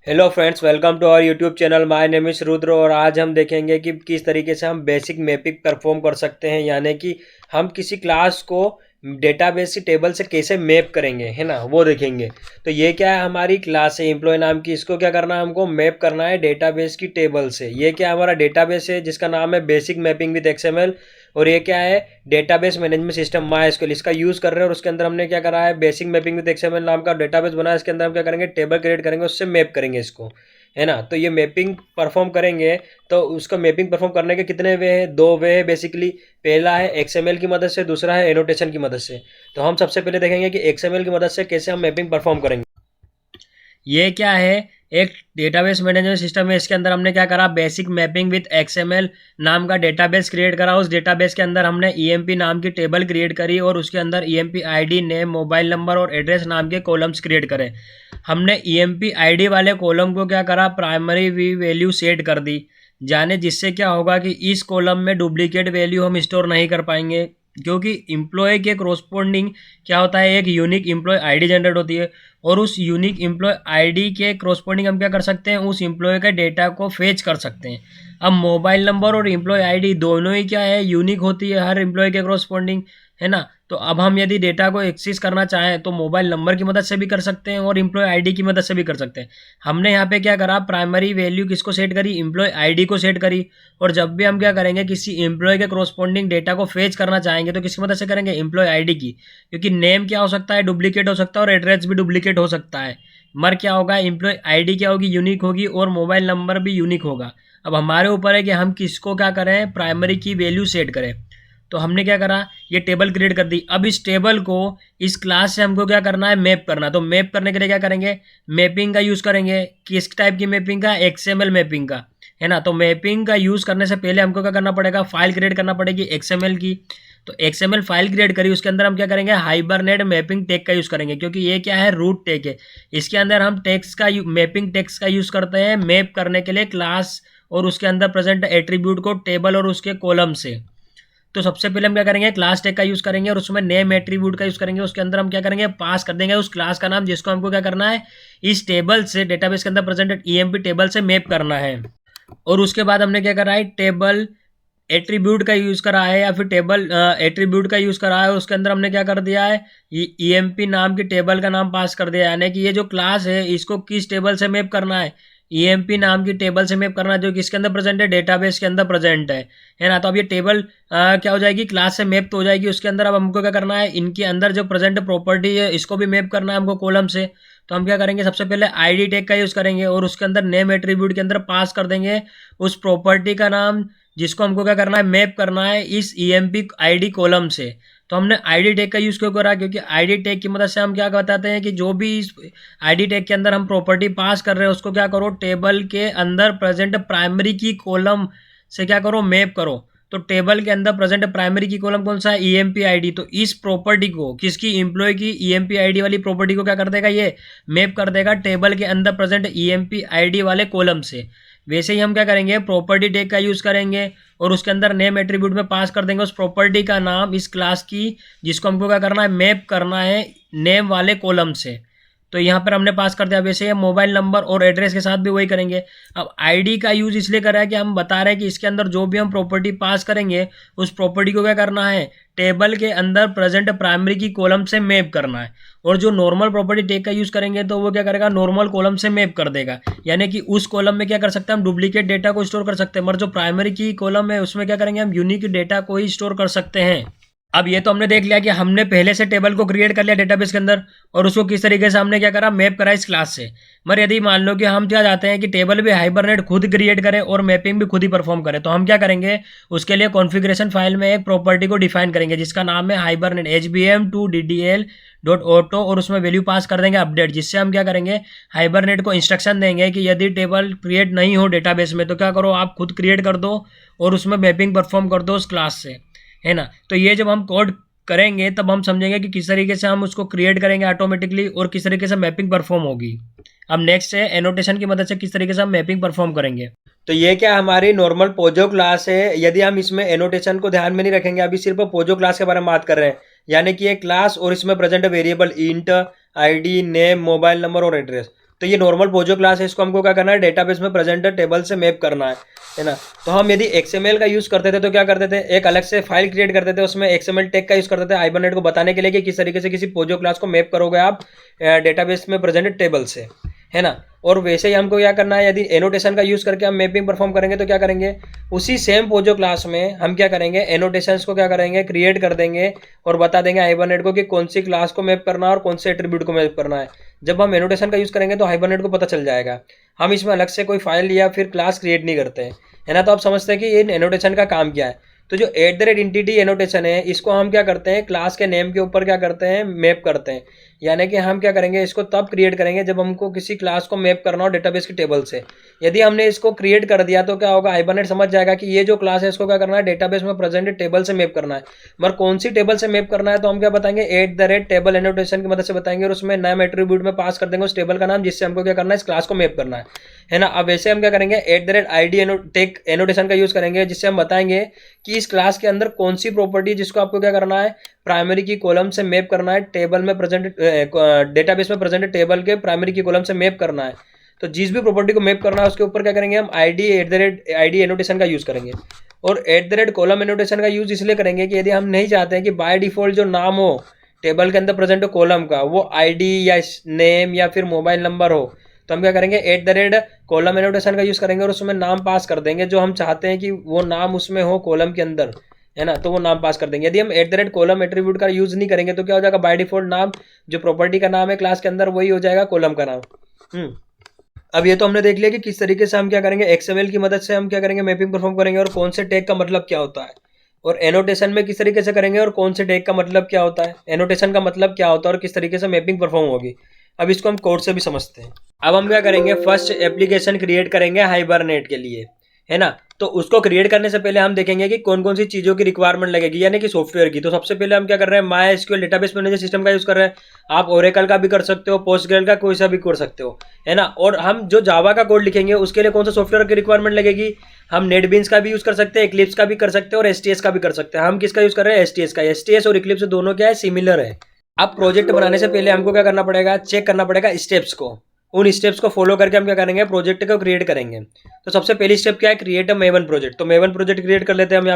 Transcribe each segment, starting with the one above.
Hello friends, welcome to our YouTube channel. My name is Rudra और आज हम देखेंगे कि किस तरीके से हम बेसिक मैपिंग परफॉर्म कर सकते हैं, यानी कि हम किसी क्लास को डेटाबेस की टेबल से कैसे मैप करेंगे, है ना, वो देखेंगे। तो ये क्या है, हमारी क्लास है एम्प्लॉय नाम की। इसको क्या करना है, हमको मैप करना है डेटाबेस की टेबल से। ये क्या हमारा डेटाबेस है जिसका नाम है बेसिक मैपिंग विद एक्सएमएल। और ये क्या है, डेटाबेस मैनेजमेंट सिस्टम मायस्क्यूएल, इसका यूज़ कर रहे हैं। और उसके अंदर हमने क्या करा है, बेसिक मैपिंग विद एक्सएमएल नाम का डेटाबेस बना है। इसके अंदर हम क्या करेंगे, टेबल क्रिएट करेंगे, उससे मैप करेंगे इसको, है ना। तो ये मैपिंग परफॉर्म करेंगे। तो उसका मैपिंग परफॉर्म करने के कितने वे हैं, दो वे है बेसिकली। पहला है एक्सएमएल की मदद से, दूसरा है एनोटेशन की मदद से। तो हम सबसे पहले देखेंगे कि एक्सएमएल की मदद से कैसे हम मैपिंग परफॉर्म करेंगे। ये क्या है, एक डेटाबेस मैनेजमेंट सिस्टम है। इसके अंदर हमने क्या करा, बेसिक मैपिंग विथ एक्सएमएल नाम का डेटाबेस क्रिएट करा। उस डेटाबेस के अंदर हमने ईएमपी नाम की टेबल क्रिएट करी और उसके अंदर EMP ID, name, mobile number और एड्रेस नाम के कॉलम्स क्रिएट करे। हमने ईएमपी आईडी वाले कॉलम को क्या करा, प्राइमरी वैल्यू सेट कर दी, जाने जिससे क्या होगा कि इस कॉलम में डुप्लीकेट वैल्यू हम स्टोर नहीं कर पाएंगे, क्योंकि इम्प्लॉय के क्रोस्पोंडिंग क्या होता है, एक यूनिक इम्प्लॉय आईडी जनरेट होती है। और उस यूनिक एम्प्लॉय आईडी के क्रोस्पोंडिंग हम क्या कर सकते हैं, उस एम्प्लॉय के डेटा को फेच कर सकते हैं। अब मोबाइल नंबर और एम्प्लॉय आईडी दोनों ही क्या है, यूनिक होती है हर एम्प्लॉय के क्रोस्पोंडिंग, है ना। तो अब हम यदि डेटा को एक्सेस करना चाहें तो मोबाइल नंबर की मदद से भी कर सकते हैं और एम्प्लॉय आईडी की मदद से भी कर सकते हैं। हमने यहाँ पे क्या करा, प्राइमरी वैल्यू किसको सेट करी, एम्प्लॉय आईडी को सेट करी। और जब भी हम क्या करेंगे, किसी एम्प्लॉय के क्रोस्पोंडिंग डेटा को फेच करना चाहेंगे तो किसकी मदद से करेंगे, एम्प्लॉय आईडी की। क्योंकि नेम क्या हो सकता है, डुप्लीकेट हो सकता है, और एड्रेस भी डुप्लीकेट हो सकता है। मर क्या होगा, एम्प्लॉय आईडी क्या होगी, यूनिक होगी, और मोबाइल नंबर भी यूनिक होगा। अब हमारे ऊपर है कि हम किसको क्या करें, प्राइमरी की वैल्यू सेट करें। तो हमने क्या करा, ये टेबल क्रिएट कर दी। अब इस टेबल को इस क्लास से हमको क्या करना है, मैप करना। तो मैप करने के लिए क्या करेंगे, मैपिंग का यूज़ करेंगे। किस टाइप की मैपिंग का, एक्सएमएल मैपिंग का, है ना। तो मैपिंग का यूज़ करने से पहले हमको क्या करना पड़ेगा, फाइल क्रिएट करना पड़ेगी एक्सएमएल की। तो एक्सएमएल फाइल क्रिएट करी, उसके अंदर हम क्या करेंगे, हाइबरनेट मैपिंग टेक का यूज़ करेंगे, क्योंकि ये क्या है, रूट टेक है। इसके अंदर हम टेक्स्ट का मैपिंग टेक्स्ट का यूज़ करते हैं मैप करने के लिए क्लास और उसके अंदर प्रेजेंट एट्रीब्यूट को टेबल और उसके कॉलम से। तो सबसे पहले हम क्या करेंगे, क्लास टैग का यूज़ करेंगे और उसमें नेम एट्रीब्यूट का यूज़ करेंगे। उसके अंदर हम क्या करेंगे, पास कर देंगे उस क्लास का नाम जिसको हमको क्या करना है, इस टेबल से, डेटाबेस के अंदर प्रेजेंट ईएमपी टेबल से मैप करना है। और उसके बाद हमने क्या करा है, टेबल एट्रीब्यूट का यूज़ करा है या फिर टेबल एट्रीब्यूट का यूज़ करा है। उसके अंदर हमने क्या कर दिया है, ईएमपी नाम की टेबल का नाम पास कर दिया, यानी कि ये जो क्लास है इसको किस टेबल से मैप करना है, ईएमपी नाम की टेबल से मैप करना, जो किसके अंदर प्रेजेंट है, डेटाबेस के अंदर प्रेजेंट है ना। तो अब ये टेबल क्या हो जाएगी, क्लास से मैप तो हो जाएगी। उसके अंदर अब हमको क्या करना है, इनके अंदर जो प्रेजेंट प्रॉपर्टी है इसको भी मैप करना है हमको कॉलम से। तो हम क्या करेंगे, सबसे पहले आईडी टैग का यूज़ करेंगे और उसके अंदर नेम एट्रीब्यूट के अंदर पास कर देंगे उस प्रॉपर्टी का नाम जिसको हमको क्या करना है, मैप करना है इस ईएमपी आईडी कॉलम से। तो हमने आईडी टैग का यूज़ क्यों करा, क्योंकि आईडी टैग की मदद से हम क्या बताते हैं कि जो भी इस आईडी टैग के अंदर हम प्रॉपर्टी पास कर रहे हैं उसको क्या करो, टेबल के अंदर प्रेजेंट प्राइमरी की कॉलम से क्या करो, मैप करो। तो टेबल के अंदर प्रेजेंट प्राइमरी की कॉलम कौन सा है, ईएमपी आईडी। तो इस प्रॉपर्टी को, किसकी, एम्प्लॉय की ईएमपी आईडी वाली प्रॉपर्टी को क्या कर देगा, ये मैप कर देगा टेबल के अंदर प्रेजेंट ईएमपी आईडी वाले कॉलम से। वैसे ही हम क्या करेंगे, प्रॉपर्टी टैग का यूज़ करेंगे और उसके अंदर नेम एट्रीब्यूट में पास कर देंगे उस प्रॉपर्टी का नाम इस क्लास की जिसको हमको क्या करना है, मैप करना है नेम वाले कॉलम से। तो यहाँ पर हमने पास कर दिया। वैसे हम मोबाइल नंबर और एड्रेस के साथ भी वही करेंगे। अब आईडी का यूज़ इसलिए कर रहा है कि हम बता रहे हैं कि इसके अंदर जो भी हम प्रॉपर्टी पास करेंगे उस प्रॉपर्टी को क्या करना है, टेबल के अंदर प्रेजेंट प्राइमरी की कॉलम से मैप करना है। और जो नॉर्मल प्रॉपर्टी टैग का यूज़ करेंगे तो वो क्या करेगा, नॉर्मल कॉलम से मैप कर देगा, यानी कि उस कॉलम में क्या कर सकते हैं, हम डुप्लीकेट डेटा को स्टोर कर सकते हैं। मगर जो प्राइमरी की कॉलम है उसमें क्या करेंगे, हम यूनिक डेटा को ही स्टोर कर सकते हैं। अब ये तो हमने देख लिया कि हमने पहले से टेबल को क्रिएट कर लिया डेटाबेस के अंदर और उसको किस तरीके से हमने क्या करा, मैप करा इस क्लास से। मगर यदि मान लो कि हम क्या चाहते हैं कि टेबल भी हाइबरनेट खुद क्रिएट करें और मैपिंग भी खुद ही परफॉर्म करें, तो हम क्या करेंगे, उसके लिए कॉन्फ़िगरेशन फाइल में एक प्रॉपर्टी को डिफाइन करेंगे जिसका नाम है हाइबरनेट HBM2DDL.auto और उसमें वैल्यू पास कर देंगे अपडेट, जिससे हम क्या करेंगे, हाइबरनेट को इंस्ट्रक्शन देंगे कि यदि टेबल क्रिएट नहीं हो डेटाबेस में तो क्या करो, आप खुद क्रिएट कर दो और उसमें मैपिंग परफॉर्म कर दो उस क्लास से, है ना। तो ये जब हम कोड करेंगे तब हम समझेंगे कि किस तरीके से हम उसको क्रिएट करेंगे ऑटोमेटिकली और किस तरीके से मैपिंग परफॉर्म होगी। अब नेक्स्ट है एनोटेशन की मदद से किस तरीके से हम मैपिंग परफॉर्म करेंगे। तो ये क्या हमारी नॉर्मल पोजो क्लास है। यदि हम इसमें एनोटेशन को ध्यान में नहीं रखेंगे, अभी सिर्फ पोजो क्लास के बारे में बात कर रहे हैं, यानी कि ये क्लास और इसमें present variable int, ID, name, mobile number और एड्रेस। तो ये नॉर्मल पोजो क्लास है, इसको हमको क्या करना है, डेटाबेस में प्रेजेंट टेबल से मैप करना है ना। तो हम यदि XML का यूज़ करते थे तो क्या करते थे, एक अलग से फाइल क्रिएट करते थे, उसमें XML टैग का यूज़ करते थे हाइबरनेट को बताने के लिए कि किस तरीके से किसी पोजो क्लास को मैप करोगे आप डेटाबेस में प्रेजेंट टेबल से, है ना। और वैसे ही हमको क्या करना है, यदि एनोटेशन का यूज़ करके हम मैपिंग परफॉर्म करेंगे तो क्या करेंगे, उसी सेम पोजो क्लास में हम क्या करेंगे, एनोटेशंस को क्या करेंगे, क्रिएट कर देंगे और बता देंगे हाइबरनेट को कि कौन सी क्लास को मैप करना है और कौन से एट्रीब्यूट को मैप करना है। जब हम एनोटेशन का यूज़ करेंगे तो हाइबरनेट को पता चल जाएगा, हम इसमें अलग से कोई फाइल या फिर क्लास क्रिएट नहीं करते हैं, है ना। तो आप समझते हैं कि ये एनोटेशन का काम क्या है। तो जो @entity एनोटेशन है, इसको हम क्या करते हैं, क्लास के नेम के ऊपर क्या करते हैं, मैप करते हैं। यानी कि हम क्या करेंगे, इसको तब क्रिएट करेंगे जब हमको किसी क्लास को मैप करना हो डेटाबेस की टेबल से। यदि हमने इसको क्रिएट कर दिया तो क्या होगा, हाइबरनेट समझ जाएगा कि ये जो क्लास है इसको क्या करना है, डेटाबेस में प्रेजेंट टेबल से मैप करना है। मगर कौन सी टेबल से मैप करना है तो हम क्या बताएंगे, @table एनोटेशन की मदद से बताएंगे और उसमें नाम एट्रीब्यूट में पास कर देंगे उस टेबल का नाम जिससे हमको क्या करना है, इस क्लास को मैप करना है ना। अब वैसे हम क्या करेंगे, @id टेक एनोटेशन का यूज करेंगे जिससे हम बताएंगे कि इस क्लास के अंदर कौन सी प्रॉपर्टी जिसको आपको क्या करना है, प्राइमरी की कॉलम से मैप करना है, टेबल में प्रेजेंट डेटाबेस में प्रेजेंट टेबल के प्राइमरी की कॉलम से मैप करना है। तो जिस भी प्रॉपर्टी को मैप करना है उसके ऊपर क्या करेंगे, हम @id एनोटेशन का यूज करेंगे। और @कॉलम एनोटेशन का यूज इसलिए करेंगे कि यदि हम नहीं चाहते हैं कि बाय डिफॉल्ट जो नाम हो टेबल के अंदर प्रेजेंट हो कॉलम का वो ID या नेम या फिर मोबाइल नंबर हो, तो हम क्या करेंगे, कॉलम एनोटेशन का यूज करेंगे और उसमें नाम पास कर देंगे जो हम चाहते हैं कि वो नाम उसमें हो कॉलम के अंदर, है ना। तो वो नाम पास कर देंगे। यदि हम कॉलम एट्रीब्यूट का यूज नहीं करेंगे तो क्या हो जाएगा, बाय डिफॉल्ट नाम जो प्रॉपर्टी का नाम है क्लास के अंदर वही हो जाएगा कॉलम का नाम। अब ये तो हमने देख लिया कि किस तरीके से हम क्या करेंगे, XML की मदद से हम क्या करेंगे, मैपिंग परफॉर्म करेंगे और कौन से टैग का मतलब क्या होता है, और एनोटेशन में किस तरीके से करेंगे और कौन से टैग का मतलब क्या होता है, एनोटेशन का मतलब क्या होता है और किस तरीके से मैपिंग परफॉर्म होगी। अब इसको हम कोड से भी समझते हैं। अब हम क्या करेंगे, फर्स्ट एप्लीकेशन क्रिएट करेंगे हाइबरनेट के लिए, है ना। तो उसको क्रिएट करने से पहले हम देखेंगे कि कौन कौन सी चीज़ों की रिक्वायरमेंट लगेगी, यानी कि सॉफ्टवेयर की। तो सबसे पहले हम क्या कर रहे हैं, MySQL डेटाबेस मैनेजर सिस्टम का यूज़ कर रहे हैं। आप ओरेकल का भी कर सकते हो, पोस्टग्रेल का कोई सा भी कर सकते हो, है ना। और हम जो जावा का कोड लिखेंगे उसके लिए कौन सा सॉफ्टवेयर की रिक्वायरमेंट लगेगी, हम नेटबीन्स का भी यूज़ कर सकते हैं, इक्लिप्स का भी कर सकते हैं और STS का भी कर सकते हैं। हम किसका यूज़ कर रहे हैं, STS का। STS और इक्लिप्स दोनों क्या है, सिमिलर है। अब प्रोजेक्ट बनाने से पहले हमको क्या करना पड़ेगा, चेक करना पड़ेगा स्टेप्स को। उन स्टेप्स को फॉलो करके हम क्या करेंगे, प्रोजेक्ट को क्रिएट करेंगे। तो सबसे पहली स्टेप क्या है, क्रिएट अ मेवन प्रोजेक्ट। तो मेवन प्रोजेक्ट क्रिएट कर लेते हैं हम।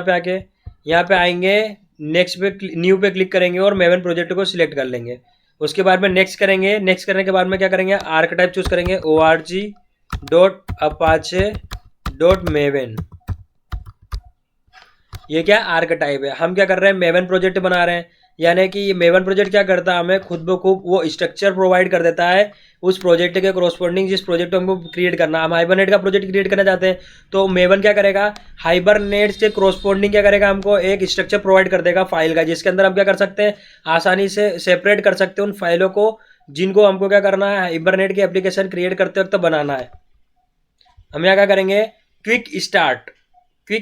यहाँ पे आएंगे, नेक्स्ट पे न्यू पे क्लिक करेंगे और मेवन प्रोजेक्ट को सिलेक्ट कर लेंगे। उसके बाद में नेक्स्ट करेंगे। नेक्स्ट करने के बाद में क्या करेंगे, आर्कटाइप चूज करेंगे, org.apache.maven। ये क्या आर्कटाइप है। हम क्या कर रहे हैं, मेवन प्रोजेक्ट बना रहे हैं, यानी कि ये मेवन प्रोजेक्ट क्या करता है, हमें खुद ब खुद वो स्ट्रक्चर प्रोवाइड कर देता है उस प्रोजेक्ट के कोरस्पॉन्डिंग जिस प्रोजेक्ट को हमको क्रिएट करना है। हम हाइबरनेट का प्रोजेक्ट क्रिएट करना चाहते हैं तो मेवन क्या करेगा, हाइबरनेट से कोरस्पॉन्डिंग क्या करेगा, हमको एक स्ट्रक्चर प्रोवाइड कर देगा फाइल का, जिसके अंदर हम क्या कर सकते हैं, आसानी से सेपरेट कर सकते हैं उन फाइलों को जिनको हमको क्या करना है, हाइबरनेट की एप्लीकेशन क्रिएट करते वक्त बनाना है। हम यहाँ क्या करेंगे, quick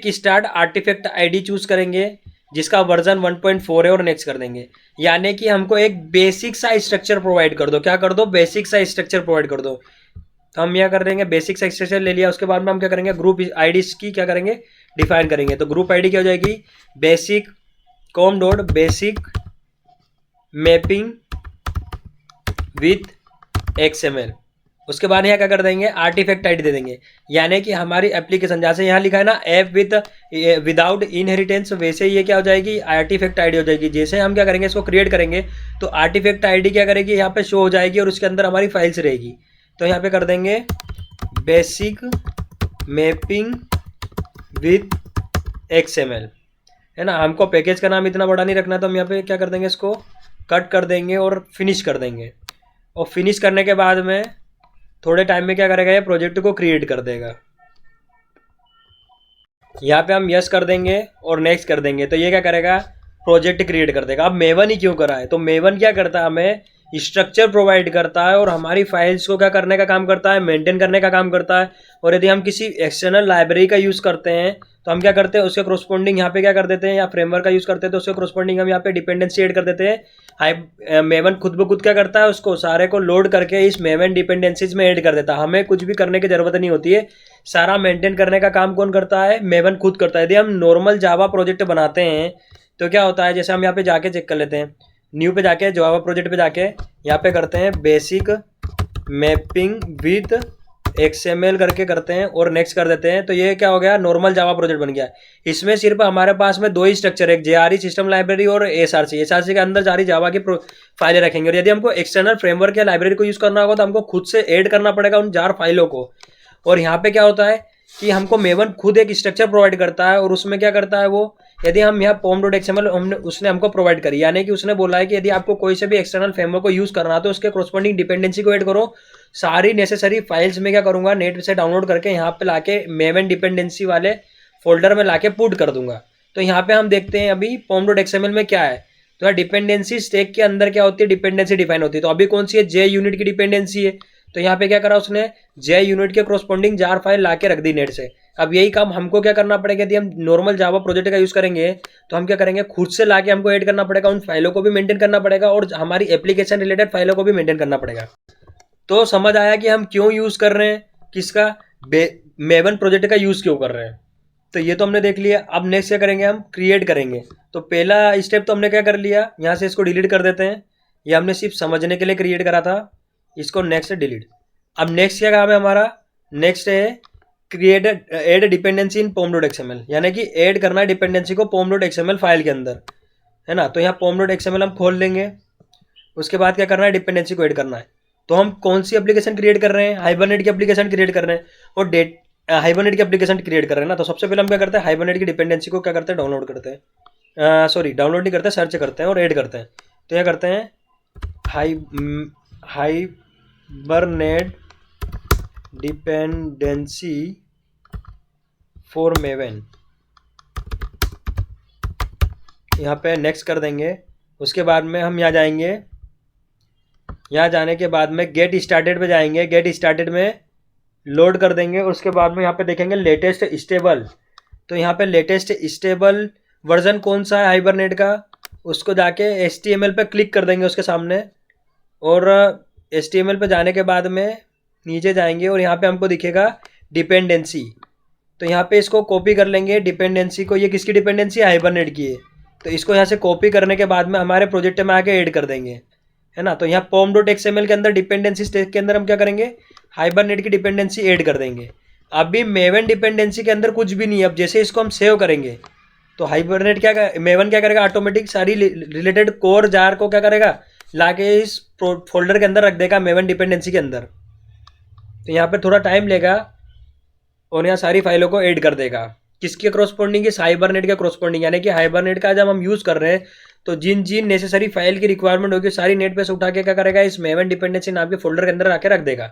start artifact ID choose करेंगे जिसका वर्जन 1.4 है और नेक्स्ट कर देंगे। यानी कि हमको एक बेसिक सा स्ट्रक्चर प्रोवाइड कर दो। क्या कर दो, बेसिक सा स्ट्रक्चर प्रोवाइड कर दो। तो हम यहाँ कर देंगे, बेसिक सा स्ट्रक्चर ले लिया। उसके बाद में हम क्या करेंगे, ग्रुप IDs की क्या करेंगे, डिफाइन करेंगे। तो ग्रुप ID क्या हो जाएगी, basic com.basic mapping with XML। उसके बाद यहाँ क्या कर देंगे, आर्टिफैक्ट ID दे देंगे। यानी कि हमारी एप्लीकेशन जैसे यहाँ लिखा है ना, ऐप विदाउट इनहेरिटेंस, वैसे ये क्या हो जाएगी, आर्टिफैक्ट ID हो जाएगी। जैसे हम क्या करेंगे, इसको क्रिएट करेंगे तो आर्टिफैक्ट ID क्या करेगी, यहाँ पे शो हो जाएगी और उसके अंदर हमारी फाइल्स रहेगी। तो यहाँ पे कर देंगे बेसिक मैपिंग विथ XML, है ना। हमको पैकेज का नाम इतना बड़ा नहीं रखना, तो हम यहाँ पे क्या कर देंगे, इसको कट कर देंगे और फिनिश कर देंगे। और फिनिश करने के बाद में थोड़े टाइम में क्या करेगा, ये प्रोजेक्ट को क्रिएट कर देगा। यहाँ पे हम यस कर देंगे और नेक्स्ट कर देंगे तो ये क्या करेगा, प्रोजेक्ट क्रिएट कर देगा। अब मेवन ही क्यों करा है, तो मेवन क्या करता है, हमें स्ट्रक्चर प्रोवाइड करता है और हमारी फाइल्स को क्या करने का काम करता है, मेंटेन करने का काम करता है। और यदि हम किसी एक्सटर्नल लाइब्रेरी का यूज़ करते हैं तो हम क्या करते हैं, उसके कोरस्पॉन्डिंग यहाँ पे क्या कर देते हैं, या फ्रेमवर्क का यूज़ करते हैं तो उसके कोरस्पॉन्डिंग हम यहाँ पे डिपेंडेंसी ऐड कर देते हैं। मेवन खुद ब खुद क्या करता है, उसको सारे को लोड करके इस मेवन डिपेंडेंसीज में ऐड कर देता है। हमें कुछ भी करने की जरूरत नहीं होती है, सारा मेंटेन करने का काम कौन करता है, मेवन खुद करता है। यदि हम नॉर्मल जावा प्रोजेक्ट बनाते हैं तो क्या होता है, जैसे हम यहाँ पे जाके चेक कर लेते हैं, न्यू पे जाके जावा प्रोजेक्ट पे जाके यहाँ पे करते हैं बेसिक मैपिंग विद XML करके करते हैं और नेक्स्ट कर देते हैं। तो ये क्या हो गया, नॉर्मल जावा प्रोजेक्ट बन गया। इसमें सिर्फ हमारे पास में दो ही स्ट्रक्चर है, JRE सिस्टम लाइब्रेरी और SRC के अंदर सारी जावा की फाइलें रखेंगे। और यदि हमको एक्सटर्नल फ्रेमवर्क या लाइब्रेरी को यूज करना होगा तो हमको खुद से ऐड करना पड़ेगा उन जार फाइलों को। और यहाँ पे क्या होता है कि हमको मेवन खुद एक स्ट्रक्चर प्रोवाइड करता है और उसमें क्या करता है वो, यदि हम यहाँ pom.xml उसने हमको प्रोवाइड करी, यानी कि उसने बोला है कि यदि आपको कोई से भी एक्सटर्नल फ्रेमवर्क को यूज करना है तो उसके कोरस्पॉन्डिंग डिपेंडेंसी को ऐड करो। सारी नेसेसरी फाइल्स में क्या करूंगा, नेट से डाउनलोड करके यहाँ पे लाके मेवन डिपेंडेंसी वाले फोल्डर में लाके पुट कर दूंगा। तो यहाँ पे हम देखते हैं अभी pom.xml में क्या है। तो यहाँ डिपेंडेंसी स्टैक के अंदर क्या होती है, डिपेंडेंसी डिफाइन होती है। तो अभी कौन सी है, JUnit की डिपेंडेंसी है। तो यहाँ पे क्या करा उसने, JUnit के कोरस्पॉन्डिंग जार फाइल लाके रख दी नेट से। अब यही काम हमको क्या करना पड़ेगा, यदि हम नॉर्मल जावा प्रोजेक्ट का यूज करेंगे तो हम क्या करेंगे, खुद से लाके हमको ऐड करना पड़ेगा, उन फाइलों को भी मेंटेन करना पड़ेगा और हमारी एप्लीकेशन रिलेटेड फाइलों को भी मेंटेन करना पड़ेगा। तो समझ आया कि हम क्यों यूज कर रहे हैं, किसका, मेवन प्रोजेक्ट का यूज क्यों कर रहे हैं। तो ये तो हमने देख लिया। अब नेक्स्ट क्या करेंगे, हम क्रिएट करेंगे। तो पहला स्टेप तो हमने क्या कर लिया, यहाँ से इसको डिलीट कर देते हैं। ये हमने सिर्फ समझने के लिए क्रिएट करा था, इसको नेक्स्ट डिलीट। अब नेक्स्ट क्या काम है हमारा, नेक्स्ट है क्रिएट एड डिपेंडेंसी इन pom.xml, यानी कि ऐड करना है डिपेंडेंसी को pom.xml फाइल के अंदर, है ना। तो यहाँ pom.xml हम खोल लेंगे। उसके बाद क्या करना है, डिपेंडेंसी को ऐड करना है। तो हम कौन सी एप्लीकेशन क्रिएट कर रहे हैं, हाइबरनेट की एप्लीकेशन क्रिएट कर रहे हैं और हाइबरनेट की एप्लीकेशन क्रिएट कर रहे हैं ना। तो सबसे पहले हम क्या करते हैं, हाइबरनेट की डिपेंडेंसी को क्या करते हैं, डाउनलोड करते हैं, सॉरी डाउनलोड नहीं करते, सर्च करते हैं और ऐड करते हैं। तो क्या करते हैं, हाइबरनेट डिपेंडेंसी फॉर मेवन, यहाँ पे नेक्स्ट कर देंगे। उसके बाद में हम यहाँ जाएंगे, यहाँ जाने के बाद में गेट स्टार्टेड पे जाएंगे, गेट स्टार्टेड में लोड कर देंगे। उसके बाद में यहाँ पे देखेंगे लेटेस्ट स्टेबल। तो यहाँ पे लेटेस्ट स्टेबल वर्जन कौन सा है हाइबरनेट का, उसको जाके HTML पे क्लिक कर देंगे उसके सामने। और HTML पे जाने के बाद में नीचे जाएंगे और यहाँ पे हमको दिखेगा डिपेंडेंसी। तो यहाँ पे इसको कॉपी कर लेंगे डिपेंडेंसी को। ये किसकी डिपेंडेंसी है, हाइबरनेट की है। तो इसको यहाँ से कॉपी करने के बाद में हमारे प्रोजेक्ट में आके ऐड कर देंगे, है ना। तो यहाँ pom.xml के अंदर डिपेंडेंसी स्टैक के अंदर हम क्या करेंगे, हाइबरनेट की डिपेंडेंसी ऐड कर देंगे। अभी मेवन डिपेंडेंसी के अंदर कुछ भी नहीं है। अब जैसे इसको हम सेव करेंगे तो हाइबरनेट मेवन क्या करेगा, ऑटोमेटिक सारी रिलेटेड कोर जार को क्या करेगा, लाके इस फोल्डर के अंदर रख देगा मेवन डिपेंडेंसी के अंदर। तो यहाँ पे थोड़ा टाइम लेगा और यहाँ सारी फाइलों को ऐड कर देगा। किसके क्रॉसपोंडिंग, इस हाइबरनेट के क्रॉसपोंडिंग, यानी कि हाइबरनेट का जब हम यूज़ कर रहे हैं तो जिन जिन नेसेसरी फाइल की रिक्वायरमेंट होगी सारी नेट पे से उठा के क्या करेगा, इस मेवन डिपेंडेंसी नाम के फोल्डर के अंदर आके रख देगा।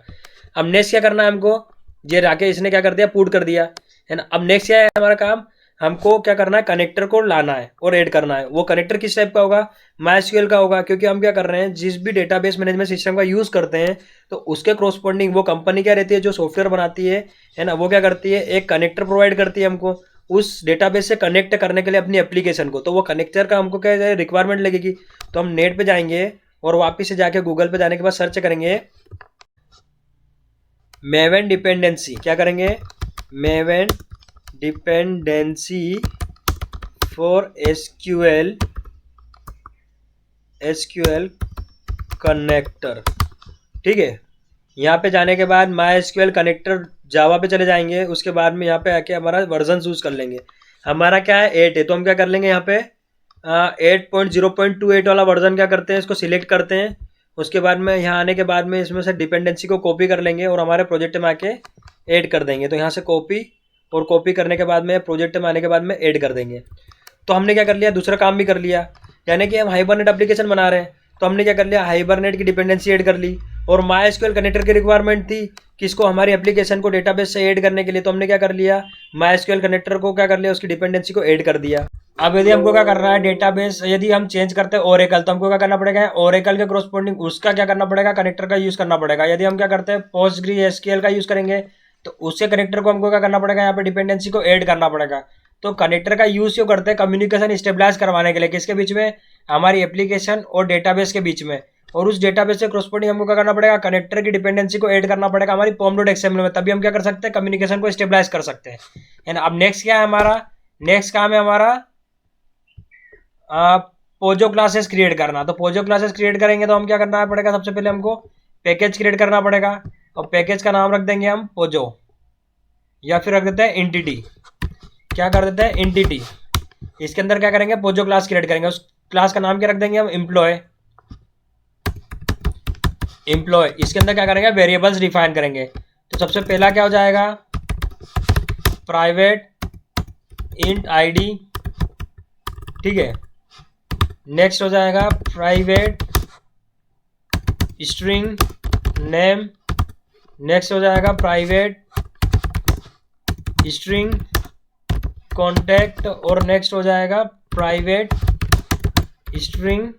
अब नेक्स्ट क्या करना है हमको, ये राके इसने क्या कर दिया, पुट कर दिया, है ना। अब नेक्स्ट क्या है हमारा काम, हमको क्या करना है, कनेक्टर को लाना है और ऐड करना है। वो कनेक्टर किस टाइप का होगा, MySQL का होगा, क्योंकि हम क्या कर रहे हैं, जिस भी डेटाबेस मैनेजमेंट सिस्टम का यूज़ करते हैं तो उसके क्रॉसपोंडिंग वो कंपनी क्या रहती है जो सॉफ्टवेयर बनाती है ना, वो क्या करती है, एक कनेक्टर प्रोवाइड करती है हमको उस डेटाबेस से कनेक्ट करने के लिए अपनी एप्लीकेशन को। तो वो कनेक्टर का हमको क्या रिक्वायरमेंट लगेगी। तो हम नेट पे जाएंगे और वापस से जाके गूगल पे जाने के बाद सर्च करेंगे मेवन डिपेंडेंसी, क्या करेंगे, maven dependency for SQL connector, ठीक है। यहाँ पे जाने के बाद MySQL कनेक्टर जावा पे चले जाएंगे। उसके बाद में यहाँ पे आके हमारा वर्जन यूज कर लेंगे। हमारा क्या है 8 है, तो हम क्या कर लेंगे यहाँ पे 8.0.28 वाला वर्जन क्या करते हैं, इसको सिलेक्ट करते हैं। उसके बाद में यहाँ आने के बाद में इसमें से डिपेंडेंसी को कॉपी कर लेंगे और हमारे प्रोजेक्ट में आके ऐड कर देंगे। तो यहाँ से कॉपी और कॉपी करने के बाद में प्रोजेक्ट में आने के बाद में ऐड कर देंगे। तो हमने क्या कर लिया, दूसरा काम भी कर लिया, यानी कि हम हाइबरनेट एप्लीकेशन बना रहे हैं। तो हमने क्या कर लिया, हाइबरनेट की डिपेंडेंसी ऐड कर ली। और MySQL कनेक्टर की रिक्वायरमेंट थी किसको, हमारी एप्लीकेशन को डेटाबेस से ऐड करने के लिए। तो हमने क्या कर लिया, MySQL कनेक्टर को क्या कर लिया, उसकी डिपेंडेंसी को ऐड कर दिया। अब यदि हमको क्या करना है, डेटाबेस यदि हम चेंज करते हैं ओरेकल, तो हमको क्या करना पड़ेगा, ओरेकल के क्रॉसपोंडिंग उसका क्या करना पड़ेगा, कनेक्टर का यूज करना पड़ेगा। यदि हम क्या करते हैं PostgreSQL का यूज करेंगे तो उसके कनेक्टर को हमको क्या करना पड़ेगा, यहाँ पे डिपेंडेंसी को ऐड करना पड़ेगा। तो कनेक्टर का यूज क्यों करते हैं, कम्युनिकेशन स्टेबलाइज करवाने के लिए, किसके बीच में, हमारी एप्लीकेशन और डेटाबेस के बीच में। और उस डेटाबेस से क्रॉसपोंडिंग हमको क्या करना पड़ेगा, कनेक्टर की डिपेंडेंसी को ऐड करना पड़ेगा हमारी pom.xml में। तभी हम क्या कर सकते हैं, कम्युनिकेशन को स्टेबलाइज कर सकते हैं, है ना। अब नेक्स्ट क्या है हमारा, नेक्स्ट काम है हमारा पोजो क्लासेस क्रिएट करना। तो पोजो क्लासेस क्रिएट करेंगे तो हम क्या करना पड़ेगा, सबसे पहले हमको पैकेज क्रिएट करना पड़ेगा और पैकेज का नाम रख देंगे हम पोजो, या फिर रख देते हैं एंटिटी। क्या कर देते हैं, एंटिटी। इसके अंदर क्या करेंगे, पोजो क्लास क्रिएट करेंगे। उस क्लास का नाम क्या रख देंगे हम, एम्प्लॉय। इसके अंदर क्या करेंगे, वेरिएबल्स डिफाइन करेंगे। तो सबसे पहला क्या हो जाएगा, प्राइवेट इंट आईडी, ठीक है। नेक्स्ट हो जाएगा प्राइवेट स्ट्रिंग नेम, नेक्स्ट हो जाएगा प्राइवेट स्ट्रिंग कॉन्टैक्ट, और नेक्स्ट हो जाएगा प्राइवेट स्ट्रिंग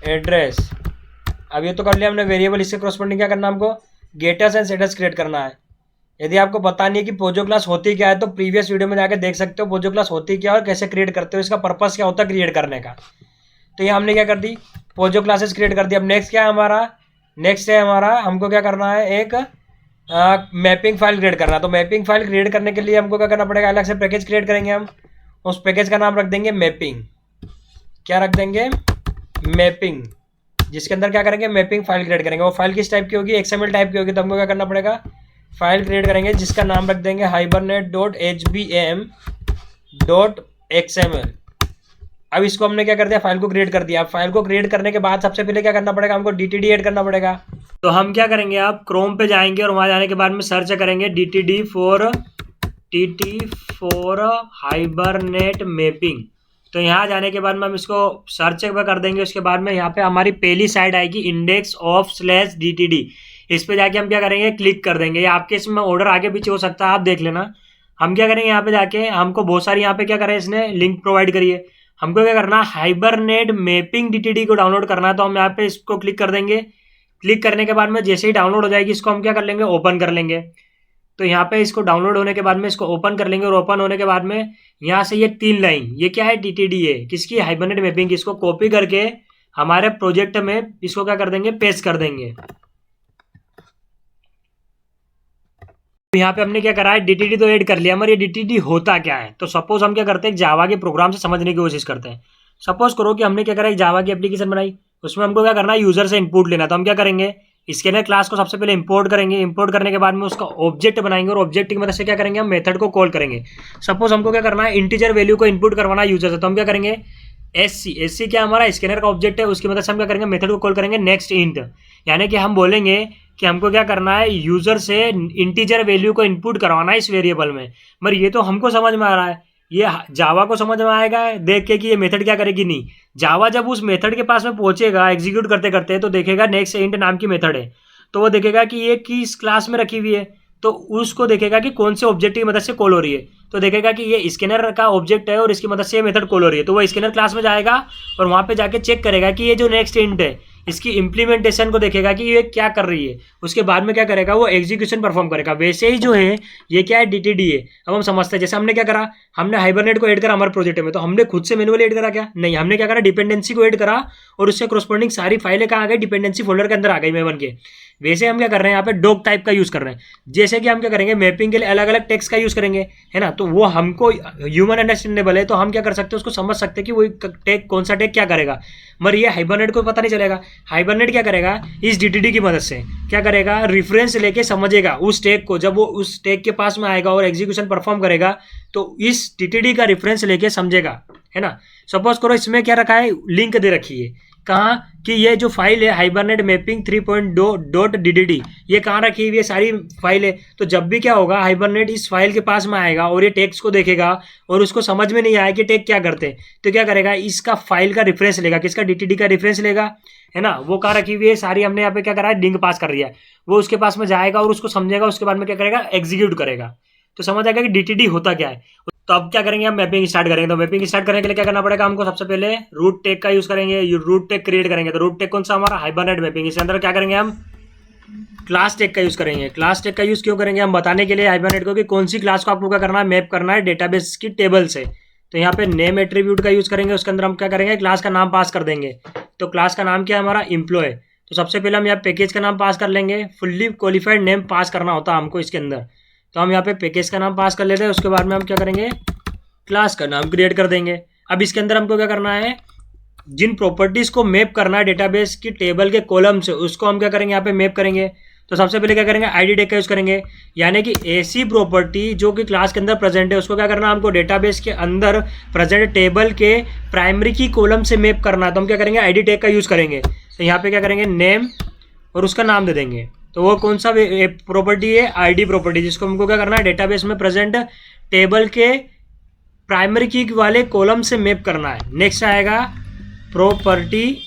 एड्रेस। अब ये तो कर लिया हमने वेरिएबल। इससे क्रॉसपोंडिंग क्या करना है हमको, गेटर्स एंड सेटर्स क्रिएट करना है। यदि आपको पता नहीं है कि पोजो क्लास होती क्या है तो प्रीवियस वीडियो में जाके देख सकते हो पोजो क्लास होती क्या और कैसे क्रिएट करते हो, इसका पर्पस क्या होता है क्रिएट करने का। तो ये हमने क्या कर दी, पोजो क्लासेस क्रिएट कर दी। अब नेक्स्ट क्या है हमारा, नेक्स्ट है हमारा, हमको क्या करना है, एक मैपिंग फाइल क्रिएट करना। तो मैपिंग फाइल क्रिएट करने के लिए हमको क्या करना पड़ेगा, अलग से पैकेज क्रिएट करेंगे हम। उस पैकेज का नाम रख देंगे मैपिंग। क्या रख देंगे, मैपिंग, जिसके अंदर क्या करेंगे, मैपिंग फाइल क्रिएट करेंगे। वो फाइल किस टाइप की होगी, XML टाइप की होगी। तो हमको क्या करना पड़ेगा, फाइल क्रिएट करेंगे जिसका नाम रख देंगे hibernate.hbm.xml। अब इसको हमने क्या कर दिया, फाइल को क्रिएट कर दिया। फाइल को क्रिएट करने के बाद सबसे पहले क्या करना पड़ेगा, हमको DTD ऐड करना पड़ेगा। तो हम क्या करेंगे, आप क्रोम पे जाएंगे और वहाँ जाने के बाद में सर्च करेंगे DTD फॉर हाइबरनेट मैपिंग। तो यहाँ जाने के बाद में हम इसको सर्च कर देंगे। उसके बाद में यहाँ पे हमारी पहली साइड आएगी index.of/DTD। इस पे जाके हम क्या करेंगे, क्लिक कर देंगे। या आपके इसमें ऑर्डर आगे पीछे हो सकता है, आप देख लेना। हम क्या करेंगे, यहाँ पे जाके हमको बहुत सारी यहाँ पे क्या करें, इसने लिंक प्रोवाइड करिए। हमको क्या करना, हाइबरनेट मैपिंग DTD को डाउनलोड करना है। तो हम यहाँ पे इसको क्लिक कर देंगे। क्लिक करने के बाद में जैसे ही डाउनलोड हो जाएगी इसको हम क्या कर लेंगे, ओपन कर लेंगे। तो यहाँ पे इसको डाउनलोड होने के बाद में इसको ओपन कर लेंगे। और ओपन होने के बाद में यहाँ से ये 3 लाइन, ये क्या है, DTD है किसकी, हाइबरनेट मैपिंग की। इसको कॉपी करके हमारे प्रोजेक्ट में इसको क्या कर देंगे, पेस्ट कर देंगे। तो यहाँ पे हमने क्या करा है, DTD तो ऐड कर लिया, मगर ये DTD होता क्या है। तो सपोज हम क्या करते हैं, जावा के प्रोग्राम से समझने की कोशिश करते हैं। सपोज करो कि हमने क्या करा, एक जावा की एप्लीकेशन बनाई, उसमें हमको क्या करना है, यूजर से इनपुट लेना। तो हम क्या करेंगे, स्कैनर क्लास को सबसे पहले इंपोर्ट करेंगे। इंपोर्ट करने के बाद में उसका ऑब्जेक्ट बनाएंगे और ऑब्जेक्ट की मदद से क्या करेंगे, हम मेथड को कॉल करेंगे। सपोज हमको क्या करना है, इंटीजर वैल्यू को इनपुट करवाना है यूजर से। तो हम क्या करेंगे, SC क्या हमारा स्कैनर का ऑब्जेक्ट है, उसकी मदद से हम क्या करेंगे, मेथड को कॉल करेंगे नेक्स्ट इंट। यानी कि हम बोलेंगे कि हमको क्या करना है, यूजर से इंटीजर वैल्यू को इनपुट करवाना है इस वेरिएबल में। मगर ये तो हमको समझ में आ रहा है, ये जावा को समझ में आएगा देख के कि ये मेथड क्या करेगी, नहीं। जावा जब उस मेथड के पास में पहुंचेगा एग्जीक्यूट करते करते, तो देखेगा नेक्स्ट इंट नाम की मेथड है। तो वो देखेगा कि ये किस क्लास में रखी हुई है, तो उसको देखेगा कि कौन से ऑब्जेक्ट की मदद से कॉल हो रही है। तो देखेगा कि ये स्कैनर का ऑब्जेक्ट है और इसकी मदद से ये मेथड कॉल हो रही है। तो वो स्कैनर क्लास में जाएगा और वहाँ पे जाके चेक करेगा कि ये जो नेक्स्ट इंट है इसकी इंप्लीमेंटेशन को देखेगा कि ये क्या कर रही है। उसके बाद में क्या करेगा, वो एग्जीक्यूशन परफॉर्म करेगा। वैसे ही जो है ये क्या है, DTD है। अब हम समझते हैं, जैसे हमने क्या करा, हमने हाइबरनेट को ऐड करा हमारे प्रोजेक्ट में। तो हमने खुद से मैनुअली ऐड करा क्या, नहीं, हमने क्या करा, डिपेंडेंसी को ऐड करा और उससे corresponding सारी फाइलें कहाँ आ गई, डिपेंडेंसी फोल्डर के अंदर आ गई मेवन के। वैसे हम क्या कर रहे हैं, यहाँ पे डॉक टाइप का यूज कर रहे हैं। जैसे कि हम क्या करेंगे, मैपिंग के लिए अलग अलग टेक्स्ट का यूज करेंगे, है ना। तो वो हमको ह्यूमन अंडरस्टैंडेबल है, तो हम क्या कर सकते हैं, उसको समझ सकते हैं कि वो टेक कौन सा टेक क्या करेगा। मगर ये हाइबरनेट को पता नहीं चलेगा। हाइबरनेट क्या करेगा, इस DTD की मदद से क्या करेगा, रेफरेंस लेके समझेगा उस टेक को। जब वो उस टेक के पास में आएगा और एग्जीक्यूशन परफॉर्म करेगा तो इस DTD का रेफरेंस लेके समझेगा, है ना। सपोज करो इसमें क्या रखा है, लिंक दे रखी है कहाँ कि ये जो फाइल है हाइबरनेट मैपिंग 3.2.DTD, ये कहाँ रखी हुई है, सारी फाइल है। तो जब भी क्या होगा, हाइबरनेट इस फाइल के पास में आएगा और ये टेक्स्ट को देखेगा और उसको समझ में नहीं आया कि टेक क्या करते हैं, तो क्या करेगा, इसका फाइल का रेफरेंस लेगा, किसका, DTD का रेफरेंस लेगा, है ना। वो कहाँ रखी हुई है सारी, हमने यहाँ पे क्या करा है, लिंक पास कर दिया है। वो उसके पास में जाएगा और उसको समझेगा, उसके बाद में क्या करेगा, एग्जीक्यूट करेगा। तो समझ आएगा कि DTD होता क्या है। तो अब क्या करेंगे, हम मैपिंग स्टार्ट करेंगे। तो मैपिंग स्टार्ट करने के लिए क्या करना पड़ेगा हमको, सबसे पहले रूट टेक का यूज करेंगे। रूट टेक क्रिएट करेंगे। तो रूट टेक कौन सा, हमारा हाइबरनेट मैपिंग। इसके अंदर क्या करेंगे, हम क्लास टेक का यूज करेंगे। क्लास टेक का यूज क्यों करेंगे, हम बताने के लिए हाइबरनेट को कि कौन सी क्लास को आपको क्या करना है, मैप करना है डेटाबेस की टेबल से। तो यहाँ पे नेम एट्रीब्यूट का यूज करेंगे। उसके अंदर हम क्या करेंगे, क्लास का नाम पास कर देंगे। तो क्लास का नाम क्या है, हमारा एम्प्लॉय। तो सबसे पहले हम यहाँ पैकेज का नाम पास कर लेंगे। फुल्ली क्वालिफाइड नेम पास करना होता है हमको इसके अंदर। तो हम यहाँ पे पैकेज का नाम पास कर लेते हैं। उसके बाद में हम क्या करेंगे, क्लास का नाम क्रिएट कर देंगे। अब इसके अंदर हमको क्या करना है, जिन प्रॉपर्टीज को मैप करना है डेटाबेस की टेबल के कॉलम से, उसको हम क्या करेंगे यहाँ पे मैप करेंगे। तो सबसे पहले क्या करेंगे, आईडी टैग का यूज करेंगे, यानी कि ऐसी प्रॉपर्टी जो कि क्लास के अंदर प्रेजेंट है उसको क्या करना है, हमको डेटाबेस के अंदर प्रेजेंट टेबल के प्राइमरी की कॉलम से मैप करना है। तो हम क्या करेंगे, आईडी टैग का यूज करेंगे। तो यहाँ पे क्या करेंगे, नेम और उसका नाम दे देंगे। तो वो कौन सा प्रॉपर्टी है, आईडी प्रॉपर्टी, जिसको हमको क्या करना है, डेटाबेस में प्रेजेंट टेबल के प्राइमरी की वाले कॉलम से मैप करना है। नेक्स्ट आएगा प्रॉपर्टी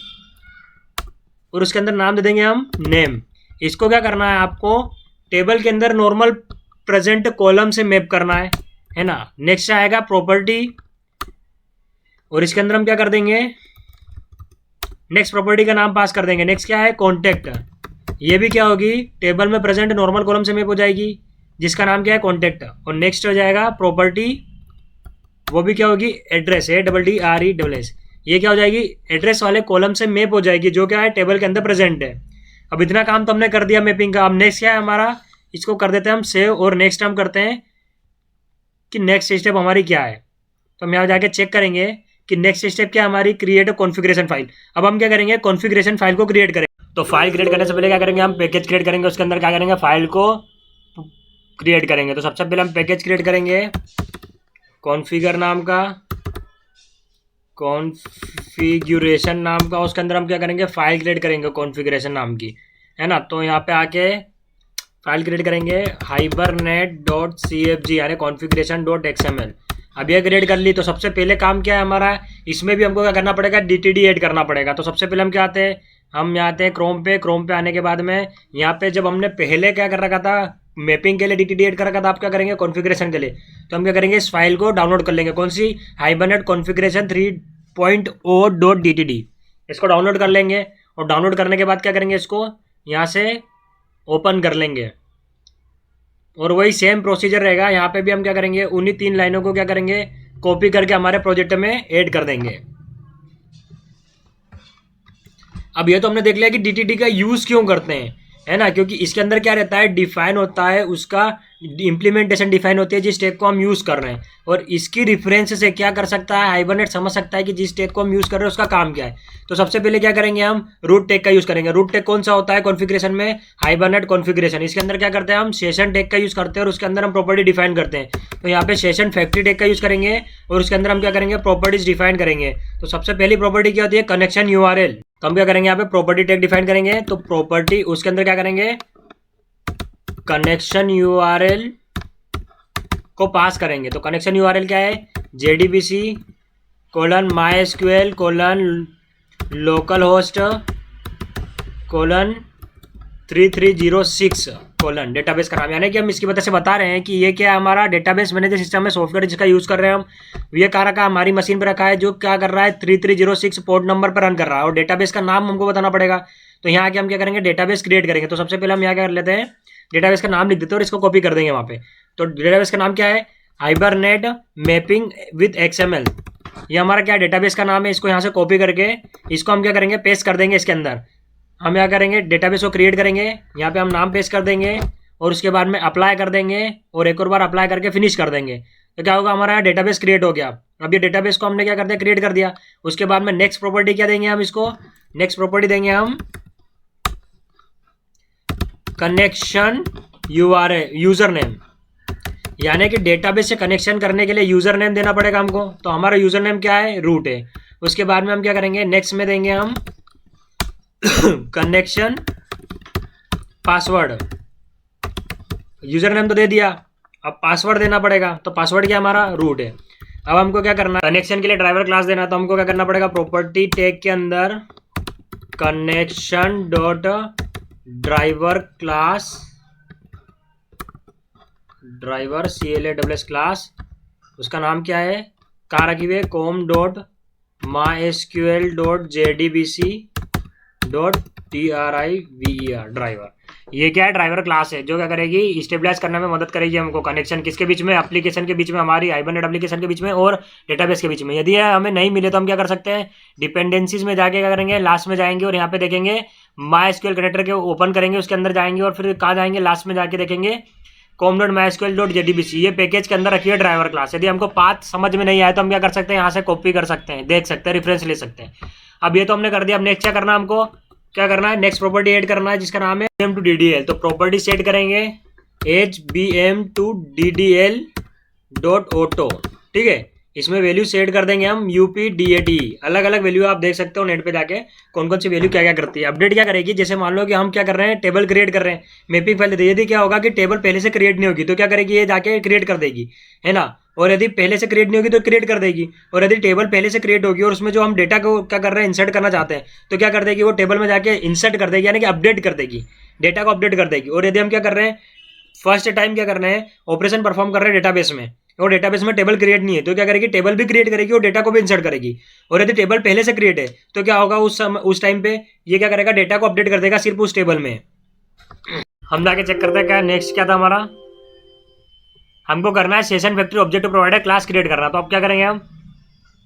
और उसके अंदर नाम दे देंगे हम नेम। इसको क्या करना है, आपको टेबल के अंदर नॉर्मल प्रेजेंट कॉलम से मैप करना है ना। नेक्स्ट आएगा प्रॉपर्टी और इसके अंदर हम क्या कर देंगे, नेक्स्ट प्रॉपर्टी का नाम पास कर देंगे। नेक्स्ट क्या है, कॉन्टैक्ट, ये भी क्या होगी, टेबल में प्रेजेंट नॉर्मल कॉलम से मैप हो जाएगी, जिसका नाम क्या है, कॉन्टैक्ट। और नेक्स्ट हो जाएगा प्रॉपर्टी, वो भी क्या होगी, एड्रेस, ADDRESS, ये क्या हो जाएगी, एड्रेस वाले कॉलम से मैप हो जाएगी, जो क्या है टेबल के अंदर प्रेजेंट है। अब इतना काम तो हमने कर दिया मैपिंग का। अब नेक्स्ट क्या है हमारा, इसको कर देते हैं हम सेव, और नेक्स्ट हम करते हैं कि नेक्स्ट स्टेप हमारी क्या है। तो हम यहाँ जाके चेक करेंगे कि नेक्स्ट स्टेप क्या हमारी, क्रिएट कॉन्फ़िगरेशन फाइल। अब हम क्या करेंगे, कॉन्फ़िगरेशन फाइल को क्रिएट करेंगे। तो फाइल क्रिएट करने से पहले क्या करेंगे, हम पैकेज क्रिएट करेंगे, उसके अंदर क्या करेंगे, फाइल को क्रिएट करेंगे। तो सबसे पहले हम पैकेज क्रिएट करेंगे कॉन्फ़िगर नाम का, कॉन्फ़िगरेशन नाम का, उसके अंदर हम क्या करेंगे, फाइल क्रिएट करेंगे कॉन्फ़िगरेशन नाम की, है ना। तो यहाँ पे आके फाइल क्रिएट करेंगे hibernate.cfg यानी configuration.xml। अब ये क्रिएट कर ली। तो सबसे पहले काम क्या है हमारा, इसमें भी हमको क्या करना पड़ेगा, DTD ऐड करना पड़ेगा। तो सबसे पहले हम क्या आते हैं, हम यहाँ आते हैं क्रोम पे आने के बाद में यहाँ पे जब हमने पहले क्या कर रखा था, मैपिंग के लिए DTD ऐड कर रखा था, आप क्या करेंगे, कॉन्फ़िगरेशन के लिए। तो हम क्या करेंगे, इस फाइल को डाउनलोड कर लेंगे। कौन सी, Hibernate configuration 3.0.DTD, इसको डाउनलोड कर लेंगे। और डाउनलोड करने के बाद क्या करेंगे, इसको यहाँ से ओपन कर लेंगे। और वही सेम प्रोसीजर रहेगा, यहाँ पे भी हम क्या करेंगे, उन्हीं 3 लाइनों को क्या करेंगे, कॉपी करके हमारे प्रोजेक्ट में ऐड कर देंगे। अब ये तो हमने देख लिया कि DTD का यूज़ क्यों करते हैं, है ना, क्योंकि इसके अंदर क्या रहता है, डिफाइन होता है, उसका इम्प्लीमेंटेशन डिफाइन होती है जिस टैग को हम यूज़ कर रहे हैं। और इसकी रेफरेंस से क्या कर सकता है, हाइबरनेट समझ सकता है कि जिस टैग को हम यूज़ कर रहे हैं उसका काम क्या है। तो सबसे पहले क्या करेंगे, हम रूट टैग का यूज़ करेंगे। रूट टैग कौन सा होता है कॉन्फ़िगरेशन में, हाइबरनेट कॉन्फ़िगरेशन। इसके अंदर क्या करते हैं, हम सेशन टैग का यूज़ करते हैं और उसके अंदर हम प्रॉपर्टी डिफाइन करते हैं। तो यहाँ पे सेशन फैक्ट्री टैग का यूज़ करेंगे और उसके अंदर हम क्या करेंगे, प्रॉपर्टीज डिफाइन करेंगे। तो सबसे पहली प्रॉपर्टी क्या होती है, कनेक्शन URL। तो हम क्या करेंगे, यहाँ पे प्रॉपर्टी टैग डिफाइन करेंगे। तो प्रॉपर्टी, उसके अंदर क्या करेंगे, कनेक्शन URL को पास करेंगे। तो कनेक्शन URL क्या है, JDBC:MySQL:3306 डेटाबेस का नाम। यानी कि हम इसकी वजह से बता रहे हैं कि ये क्या हमारा डेटाबेस मैनेजर सिस्टम है, सॉफ्टवेयर जिसका यूज़ कर रहे हैं हम। ये क्या रखा हमारी मशीन पर रखा है, जो क्या कर रहा है, 3306 पोर्ट नंबर पर रन कर रहा है। और डेटाबेस का नाम हमको बताना पड़ेगा। तो यहाँ आके हम क्या करेंगे, डेटाबेस क्रिएट करेंगे। तो सबसे पहले हम यहाँ क्या कर लेते हैं, डेटाबेस का नाम लिख देते हैं और इसको कॉपी कर देंगे वहाँ पे। तो डेटाबेस का नाम क्या है, हाइबरनेट मैपिंग विद XML। ये हमारा क्या डेटाबेस का नाम है। इसको यहाँ से कॉपी करके इसको हम क्या करेंगे, पेस्ट कर देंगे इसके अंदर। हम क्या करेंगे, डेटाबेस को क्रिएट करेंगे, यहाँ पे हम नाम पेस्ट कर देंगे और उसके बाद में अप्लाई कर देंगे और एक और बार अप्लाई करके फिनिश कर देंगे। तो क्या होगा, हमारा डेटाबेस क्रिएट हो गया। अब ये डेटाबेस को हमने क्या कर दिया, क्रिएट कर दिया। उसके बाद में नेक्स्ट प्रॉपर्टी क्या देंगे हम इसको, नेक्स्ट प्रॉपर्टी देंगे हम कनेक्शन यूजर नेम, यानी कि डेटाबेस से कनेक्शन करने के लिए यूजर नेम देना पड़ेगा हमको। तो हमारा यूजर नेम क्या है, रूट है। उसके बाद में हम क्या करेंगे, नेक्स्ट में देंगे हम कनेक्शन पासवर्ड। यूजर नेम तो दे दिया, अब पासवर्ड देना पड़ेगा। तो पासवर्ड क्या हमारा, रूट है। अब हमको क्या करना है, कनेक्शन के लिए ड्राइवर क्लास देना। तो हमको क्या करना पड़ेगा, प्रॉपर्टी टैग के अंदर connection dot driver class, driver CLASS class, उसका नाम क्या है, कहाँ रखी हुई है, com.mysql.jdbc.driver ड्राइवर। ये क्या है, ड्राइवर क्लास है, जो क्या करेगी, स्टेबलाइज करने में मदद करेगी हमको। कनेक्शन किसके बीच में, एप्लीकेशन के बीच में, हमारी हाइबरनेट एप्लीकेशन के बीच में और डेटाबेस के बीच में। यदि हमें नहीं मिले तो हम क्या कर सकते हैं, डिपेंडेंसीज में जाके क्या करेंगे, लास्ट में जाएंगे और यहाँ पे देखेंगे MySQL कनेक्टर के ओपन करेंगे, उसके अंदर जाएंगे और फिर कहाँ जाएंगे, लास्ट में जाके देखेंगे com.mysql.jdbc। ये पैकेज के अंदर रखी है ड्राइवर क्लास। यदि हमको पाथ समझ में नहीं आया तो हम क्या कर सकते हैं, यहाँ से कॉपी कर सकते हैं, देख सकते हैं, रेफरेंस ले सकते हैं। अब ये तो हमने कर दिया। अब नेक्स्ट क्या करना है हमको, क्या करना है, नेक्स्ट प्रॉपर्टी ऐड करना है जिसका नाम है BM टू DDL। तो प्रॉपर्टी सेट करेंगे HBM to DDL dot auto, ठीक है। इसमें वैल्यू सेट कर देंगे हम UPDAT, अलग अलग वैल्यू आप देख सकते हो नेट पे जाके कौन कौन सी वैल्यू क्या क्या करती है। अपडेट क्या करेगी, जैसे मान लो कि हम क्या कर रहे हैं, टेबल क्रिएट कर रहे हैं, मैपिंग पहले दे दी, क्या होगा कि टेबल पहले से क्रिएट नहीं होगी तो क्या करेगी, ये जाके क्रिएट कर देगी, है ना। और यदि पहले से क्रिएट नहीं होगी तो क्रिएट कर देगी, और यदि टेबल पहले से क्रिएट होगी और उसमें जो हम डेटा को क्या कर रहे हैं, इंसर्ट करना चाहते हैं, तो क्या कर देगी, वो टेबल में जाके इंसर्ट कर देगी, यानी कि अपडेट कर देगी, डेटा को अपडेट कर देगी। और यदि हम क्या कर रहे हैं, फर्स्ट टाइम क्या करना है, ऑपरेशन परफॉर्म कर रहे हैं डेटाबेस में, और डेटाबेस में टेबल क्रिएट नहीं है तो क्या करेगी, टेबल भी क्रिएट करेगी और डेटा को भी इंसर्ट करेगी। और यदि टेबल पहले से क्रिएट है तो क्या होगा, उस टाइम पे ये क्या करेगा, डेटा को अपडेट कर देगा सिर्फ उस टेबल में। हम जाके चेक करते हैं क्या नेक्स्ट क्या था हमारा, हमको करना है session factory object provider class create करना। तो अब क्या करेंगे, हम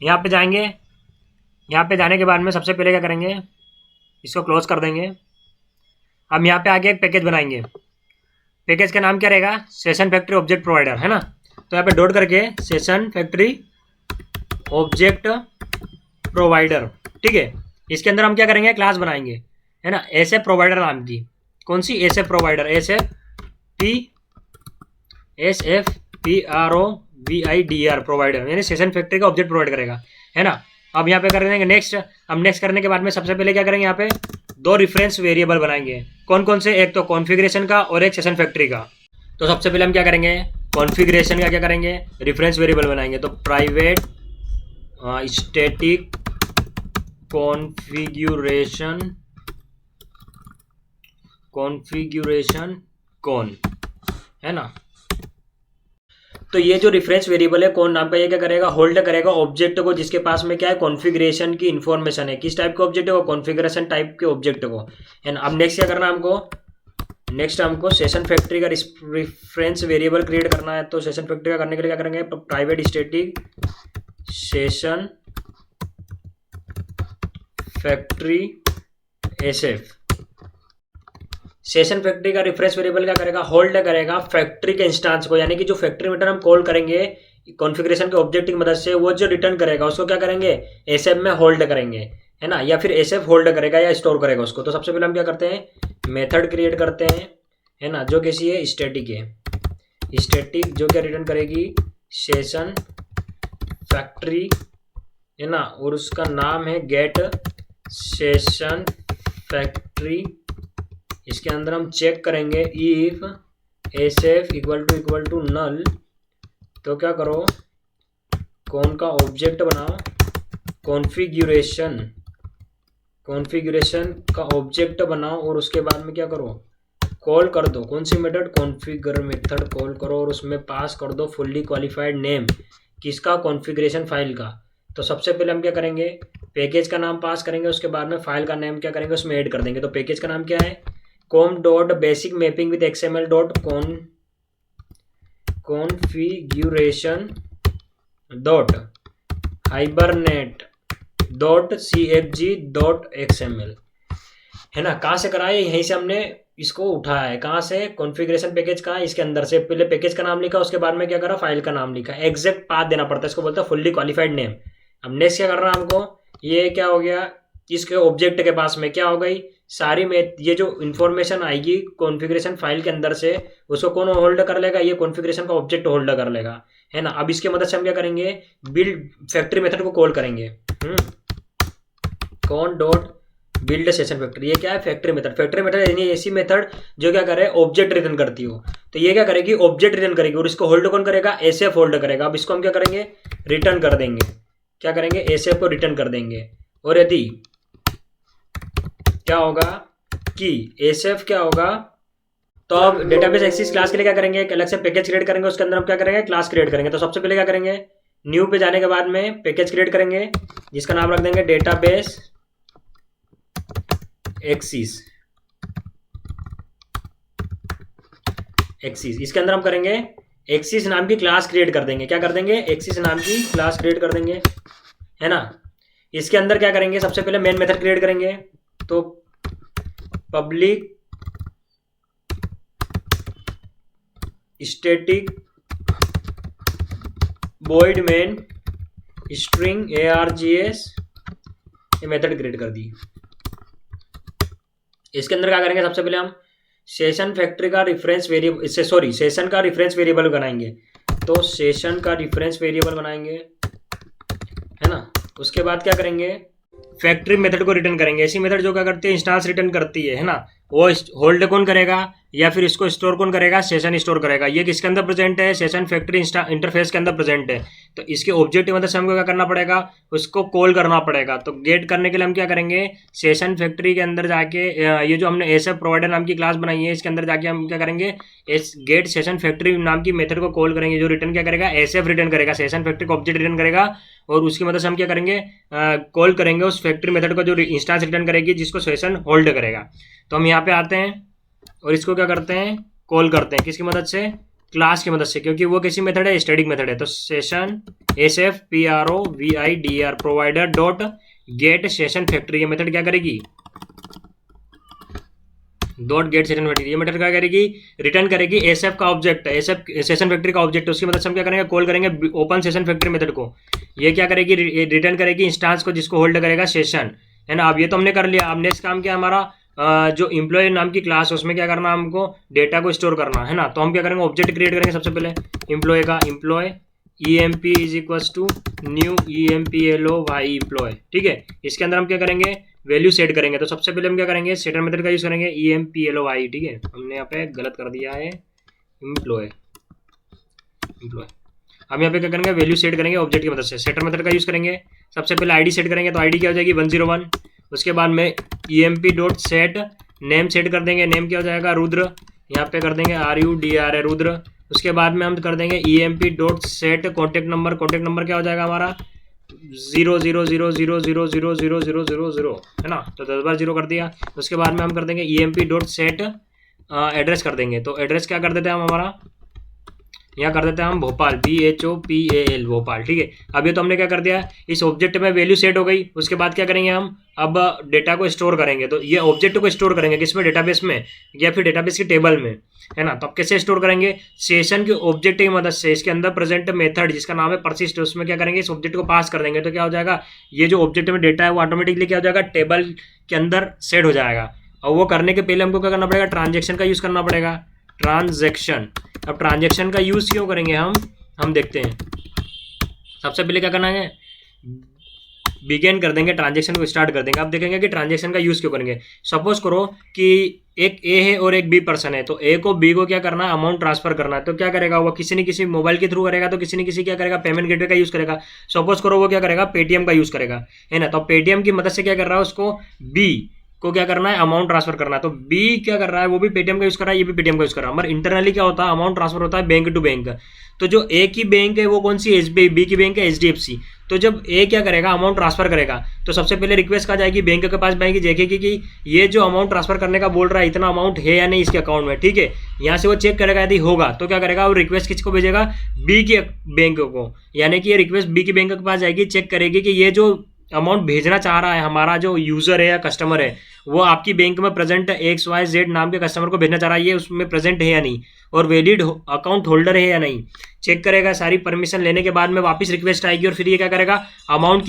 यहाँ पे जाएंगे, यहाँ पे जाने के बाद में सबसे पहले क्या करेंगे, इसको क्लोज कर देंगे। हम यहाँ पे आगे एक पैकेज बनाएंगे, पैकेज का नाम क्या रहेगा, सेशन फैक्ट्री ऑब्जेक्ट प्रोवाइडर, है ना। तो यहाँ पे डॉट करके सेशन फैक्ट्री ऑब्जेक्ट प्रोवाइडर, ठीक है। इसके अंदर हम क्या करेंगे, क्लास बनाएंगे, है ना, एसएफ प्रोवाइडर नाम की। कौन सी, एसएफ प्रोवाइडर, SFPROVIDR प्रोवाइडर, यानी सेशन फैक्ट्री का ऑब्जेक्ट प्रोवाइड करेगा, है ना। अब यहाँ पे कर देंगे नेक्स्ट। अब नेक्स्ट करने के बाद में सबसे पहले क्या करेंगे, यहाँ पे दो रेफरेंस वेरिएबल बनाएंगे। कौन कौन से, एक तो कॉन्फ़िगरेशन का और एक सेशन फैक्ट्री का। तो सबसे पहले हम क्या करेंगे, कॉन्फ़िगरेशन का क्या करेंगे, रेफरेंस वेरिएबल बनाएंगे। तो प्राइवेट स्टैटिक कॉन्फ़िगरेशन कौन, है ना। तो ये जो रेफरेंस वेरिएबल है कौन नाम का, ये क्या करेगा, होल्ड करेगा ऑब्जेक्ट को जिसके पास में क्या है, कॉन्फ़िगरेशन की इन्फॉर्मेशन है। किस टाइप के ऑब्जेक्ट को, कॉन्फ़िगरेशन टाइप के ऑब्जेक्ट को, है ना। अब नेक्स्ट क्या करना है हमको, नेक्स्ट हमको सेशन फैक्ट्री का रेफरेंस वेरिएबल क्रिएट करना है। तो सेशन फैक्ट्री का करने के लिए क्या करेंगे, private static session factory SF। Session factory का रेफरेंस वेरिएबल क्या करेगा, होल्ड करेगा फैक्ट्री के इंस्टांस को, यानी कि जो फैक्ट्री मेथड हम कॉल करेंगे कॉन्फ़िगरेशन के ऑब्जेक्ट की मदद से, वो जो रिटर्न करेगा उसको क्या करेंगे, SF में होल्ड करेंगे, है ना, या फिर SF होल्ड करेगा या स्टोर करेगा उसको। तो सबसे पहले हम क्या करते हैं, मेथड क्रिएट करते हैं, है ना, जो कैसी है, स्टैटिक है, स्टैटिक जो क्या रिटर्न करेगी, सेशन फैक्ट्री, है ना, और उसका नाम है गेट सेशन फैक्ट्री। इसके अंदर हम चेक करेंगे if SF equal to null, तो क्या करो, कौन का ऑब्जेक्ट बनाओ, कॉन्फ़िगरेशन का ऑब्जेक्ट बनाओ, और उसके बाद में क्या करो, कॉल कर दो, कौन सी मेथड, कॉन्फ़िगर मेथड कॉल करो, और उसमें पास कर दो फुल्ली क्वालिफाइड नेम, किसका, कॉन्फ़िगरेशन फाइल का। तो सबसे पहले हम क्या करेंगे, पैकेज का नाम पास करेंगे, उसके बाद में फाइल का नेम क्या करेंगे, उसमें ऐड कर देंगे। तो पैकेज का नाम क्या है, com dot basic mapping with XML dot configuration dot hibernate dot CFG dot XML, है ना। कहाँ से कराया, यहीं से हमने इसको उठाया है। कहाँ से, कॉन्फ़िगरेशन पैकेज कहाँ है, इसके अंदर से पहले पैकेज का नाम लिखा, उसके बाद में क्या करा, फाइल का नाम लिखा, एग्जैक्ट पाथ देना पड़ता है, इसको बोलता है फुल्ली क्वालिफाइड नेम। अब नेक्स्ट क्या करना है हमको, ये क्या हो गया, इसके ऑब्जेक्ट के पास में क्या हो गई, सारी में ये जो इन्फॉर्मेशन आएगी कॉन्फ़िगरेशन फाइल के अंदर से, उसको कौन होल्ड कर लेगा, ये कॉन्फ़िगरेशन का ऑब्जेक्ट होल्ड कर लेगा, है ना। अब इसके मदद से हम क्या करेंगे, बिल्ड फैक्ट्री मेथड को कॉल करेंगे, कौन डॉट बिल्ड सेशन फैक्ट्री। ये क्या है, फैक्ट्री मेथड। फैक्ट्री मेथड यानी ऐसी मेथड जो क्या करे, ऑब्जेक्ट रिटर्न करती हो। तो ये क्या करेगी, ऑब्जेक्ट रिटर्न करेगी, और इसको होल्ड कौन करेगा, SF होल्ड करेगा। अब इसको हम क्या करेंगे, रिटर्न कर देंगे, क्या करेंगे, SF को रिटर्न कर देंगे। और यदि क्या होगा कि SF क्या होगा, तो अब डेटाबेस एक्सेस क्लास के लिए क्या करेंगे, एक अलग से पैकेज क्रिएट करेंगे, उसके अंदर हम क्या करेंगे, क्लास क्रिएट करेंगे। तो सबसे पहले क्या करेंगे, न्यू पे जाने के बाद में पैकेज क्रिएट करेंगे जिसका नाम रख देंगे डेटाबेस एक्सेस। इसके अंदर हम करेंगे एक्सिस नाम की क्लास क्रिएट कर देंगे। क्या कर देंगे, एक्सिस नाम की क्लास क्रिएट कर देंगे, है ना। इसके अंदर क्या करेंगे, सबसे पहले मेन मेथड क्रिएट करेंगे। तो public static void main string args ये मेथड क्रिएट कर दी। इसके अंदर क्या करेंगे, सबसे पहले हम सेशन फैक्ट्री का रेफरेंस वेरिएबल, इससे सॉरी सेशन का रेफरेंस वेरिएबल बनाएंगे। तो सेशन का रेफरेंस वेरिएबल बनाएंगे, है ना। उसके बाद क्या करेंगे, फैक्ट्री मेथड को रिटर्न करेंगे। ऐसी मेथड जो क्या करती है, इंस्टांस रिटर्न करती है ना। वो होल्ड कौन करेगा या फिर इसको स्टोर कौन करेगा, सेशन स्टोर करेगा। ये किसके अंदर प्रेजेंट है, सेशन फैक्ट्री इंटरफेस के अंदर प्रेजेंट है। तो इसके ऑब्जेक्टिव मतलब से हमको क्या करना पड़ेगा, उसको कॉल करना पड़ेगा। तो गेट करने के लिए हम क्या करेंगे, सेशन फैक्ट्री के अंदर जाके ये जो हमने एसएफ प्रोवाइडर नाम की क्लास बनाई है, इसके अंदर जाके हम क्या करेंगे, इस गेट सेशन फैक्ट्री नाम की मेथड को कॉल करेंगे, जो रिटर्न क्या करेगा, एसएफ रिटर्न करेगा, सेशन फैक्ट्री का ऑब्जेक्ट रिटर्न करेगा। और उसकी मदद से हम क्या करेंगे, कॉल करेंगे उस फैक्ट्री मेथड को जो इंस्टांस रिटर्न करेगी, जिसको सेशन होल्ड करेगा। तो हम यहाँ पे आते हैं और इसको क्या करते हैं, कॉल करते हैं। किसकी मदद से, क्लास की मदद से, क्योंकि वो कैसी मेथड है, स्टैटिक मेथड है। तो session SF PROVIDER provider dot gate session factory, ये मेथड क्या करेगी, डॉट गेट सेशन फैक्ट्री, ये मेथड क्या करेगी, रिटर्न करेगी एसएफ का ऑब्जेक्ट, एसएफ सेशन फैक्ट्री का ऑब्जेक्ट। उसकी मदद से हम क्या करेंगे, कॉल करेंगे ओपन सेशन फैक्ट्री मेथड को। ये क्या करेगी, रिटर्न करेगी इंस्टांस को, जिसको होल्ड करेगा सेशन, है ना। अब ये तो हमने कर लिया। अब नेक्स्ट काम क्या हमारा, जो एम्प्लॉय नाम की क्लास है उसमें क्या करना, हमको डेटा को स्टोर करना है ना। तो हम क्या करेंगे, ऑब्जेक्ट क्रिएट करेंगे सबसे पहले एम्प्लॉय का, employ EMP is equals to new EMPLOY employ, ठीक है। इसके अंदर हम क्या करेंगे, वैल्यू सेट करेंगे। तो सबसे पहले हम क्या करेंगे, सेटर मेथड का यूज करेंगे, EMPLOY, ठीक है। हमने यहाँ पे गलत कर दिया है, एम्प्लॉय। हम यहाँ पे क्या करेंगे, वैल्यू सेट करेंगे ऑब्जेक्ट की मदद से, सेटर मेथड का यूज करेंगे। सबसे पहले आईडी सेट करेंगे, तो आईडी क्या हो जाएगी 101। उसके बाद में EMP.set नेम सेट कर देंगे, नेम क्या हो जाएगा, रुद्र। यहाँ पे कर देंगे RUDR है, रुद्र। उसके बाद में हम कर देंगे EMP.set contact number, contact number क्या हो जाएगा हमारा 000000000, है ना। तो 10 बार 0 कर दिया। उसके बाद में हम कर देंगे EMP.set एड्रेस कर देंगे। तो एड्रेस क्या कर देते हैं हम, हमारा यहाँ कर देते हैं हम भोपाल, BHOPAL भोपाल, ठीक है। अब ये तो हमने क्या कर दिया, इस ऑब्जेक्ट में वैल्यू सेट हो गई। उसके बाद क्या करेंगे हम, अब डेटा को स्टोर करेंगे। तो ये ऑब्जेक्ट को स्टोर करेंगे किसमें, डेटाबेस में या फिर डेटाबेस की टेबल में, है ना। तो अब कैसे स्टोर करेंगे, सेशन के ऑब्जेक्ट की मदद से। इसके अंदर प्रेजेंट मेथड जिसका नाम है परसिस्ट, उसमें क्या करेंगे, इस ऑब्जेक्ट को पास कर देंगे। तो क्या हो जाएगा, ये जो ऑब्जेक्ट में डेटा है वो ऑटोमेटिकली क्या हो जाएगा, टेबल के अंदर सेट हो जाएगा। और वो करने के पहले हमको क्या करना पड़ेगा, ट्रांजेक्शन का यूज करना पड़ेगा, ट्रांजेक्शन। अब ट्रांजेक्शन का यूज क्यों करेंगे हम देखते हैं। सबसे पहले क्या करना है, बिगेन कर देंगे, ट्रांजेक्शन को स्टार्ट कर देंगे। अब देखेंगे कि ट्रांजेक्शन का यूज क्यों करेंगे। सपोज करो कि एक ए है और एक बी पर्सन है। तो ए को बी को क्या करना है, अमाउंट ट्रांसफर करना है। तो क्या करेगा वो, किसी न किसी मोबाइल के थ्रू करेगा, तो किसी न किसी क्या करेगा, पेमेंट गेटवे का यूज करेगा। सपोज करो वो क्या करेगा, पेटीएम का यूज करेगा, है ना। तो पेटीएम की मदद से क्या कर रहा है, उसको बी को क्या करना है, अमाउंट ट्रांसफर करना है। तो बी क्या कर रहा है, वो भी पेटीएम का यूज कर रहा है, ये भी पेटीएम का यूज कर रहा है। हमारे इंटरनली क्या होता है, अमाउंट ट्रांसफर होता है बैंक टू बैंक। तो जो ए की बैंक है वो कौन सी, SBI, बी की बैंक है HDFC। तो जब ए क्या करेगा, अमाउंट ट्रांसफर करेगा, तो सबसे पहले रिक्वेस्ट कहाँ जाएगी, बैंक के पास जाएगी, देखेगी कि ये जो अमाउंट ट्रांसफर करने का बोल रहा है इतना अमाउंट है या नहीं इसके अकाउंट में, ठीक है। यहाँ से वो चेक करेगा, यदि होगा तो क्या करेगा, वो रिक्वेस्ट किसको भेजेगा, बी के बैंक को। यानी कि ये रिक्वेस्ट बी की बैंक के पास जाएगी, चेक करेगी कि ये जो अमाउंट भेजना चाह रहा है हमारा जो यूजर है या कस्टमर है, वो आपकी बैंक में प्रेजेंट XYZ नाम के कस्टमर को भेजना चाह रहा है, ये उसमें प्रेजेंट है या नहीं, और वैलिड अकाउंट होल्डर है या नहीं, चेक करेगा। सारी परमिशन लेने के बाद में वापस रिक्वेस्ट आएगी और फिर ये क्या करेगा, अमाउंट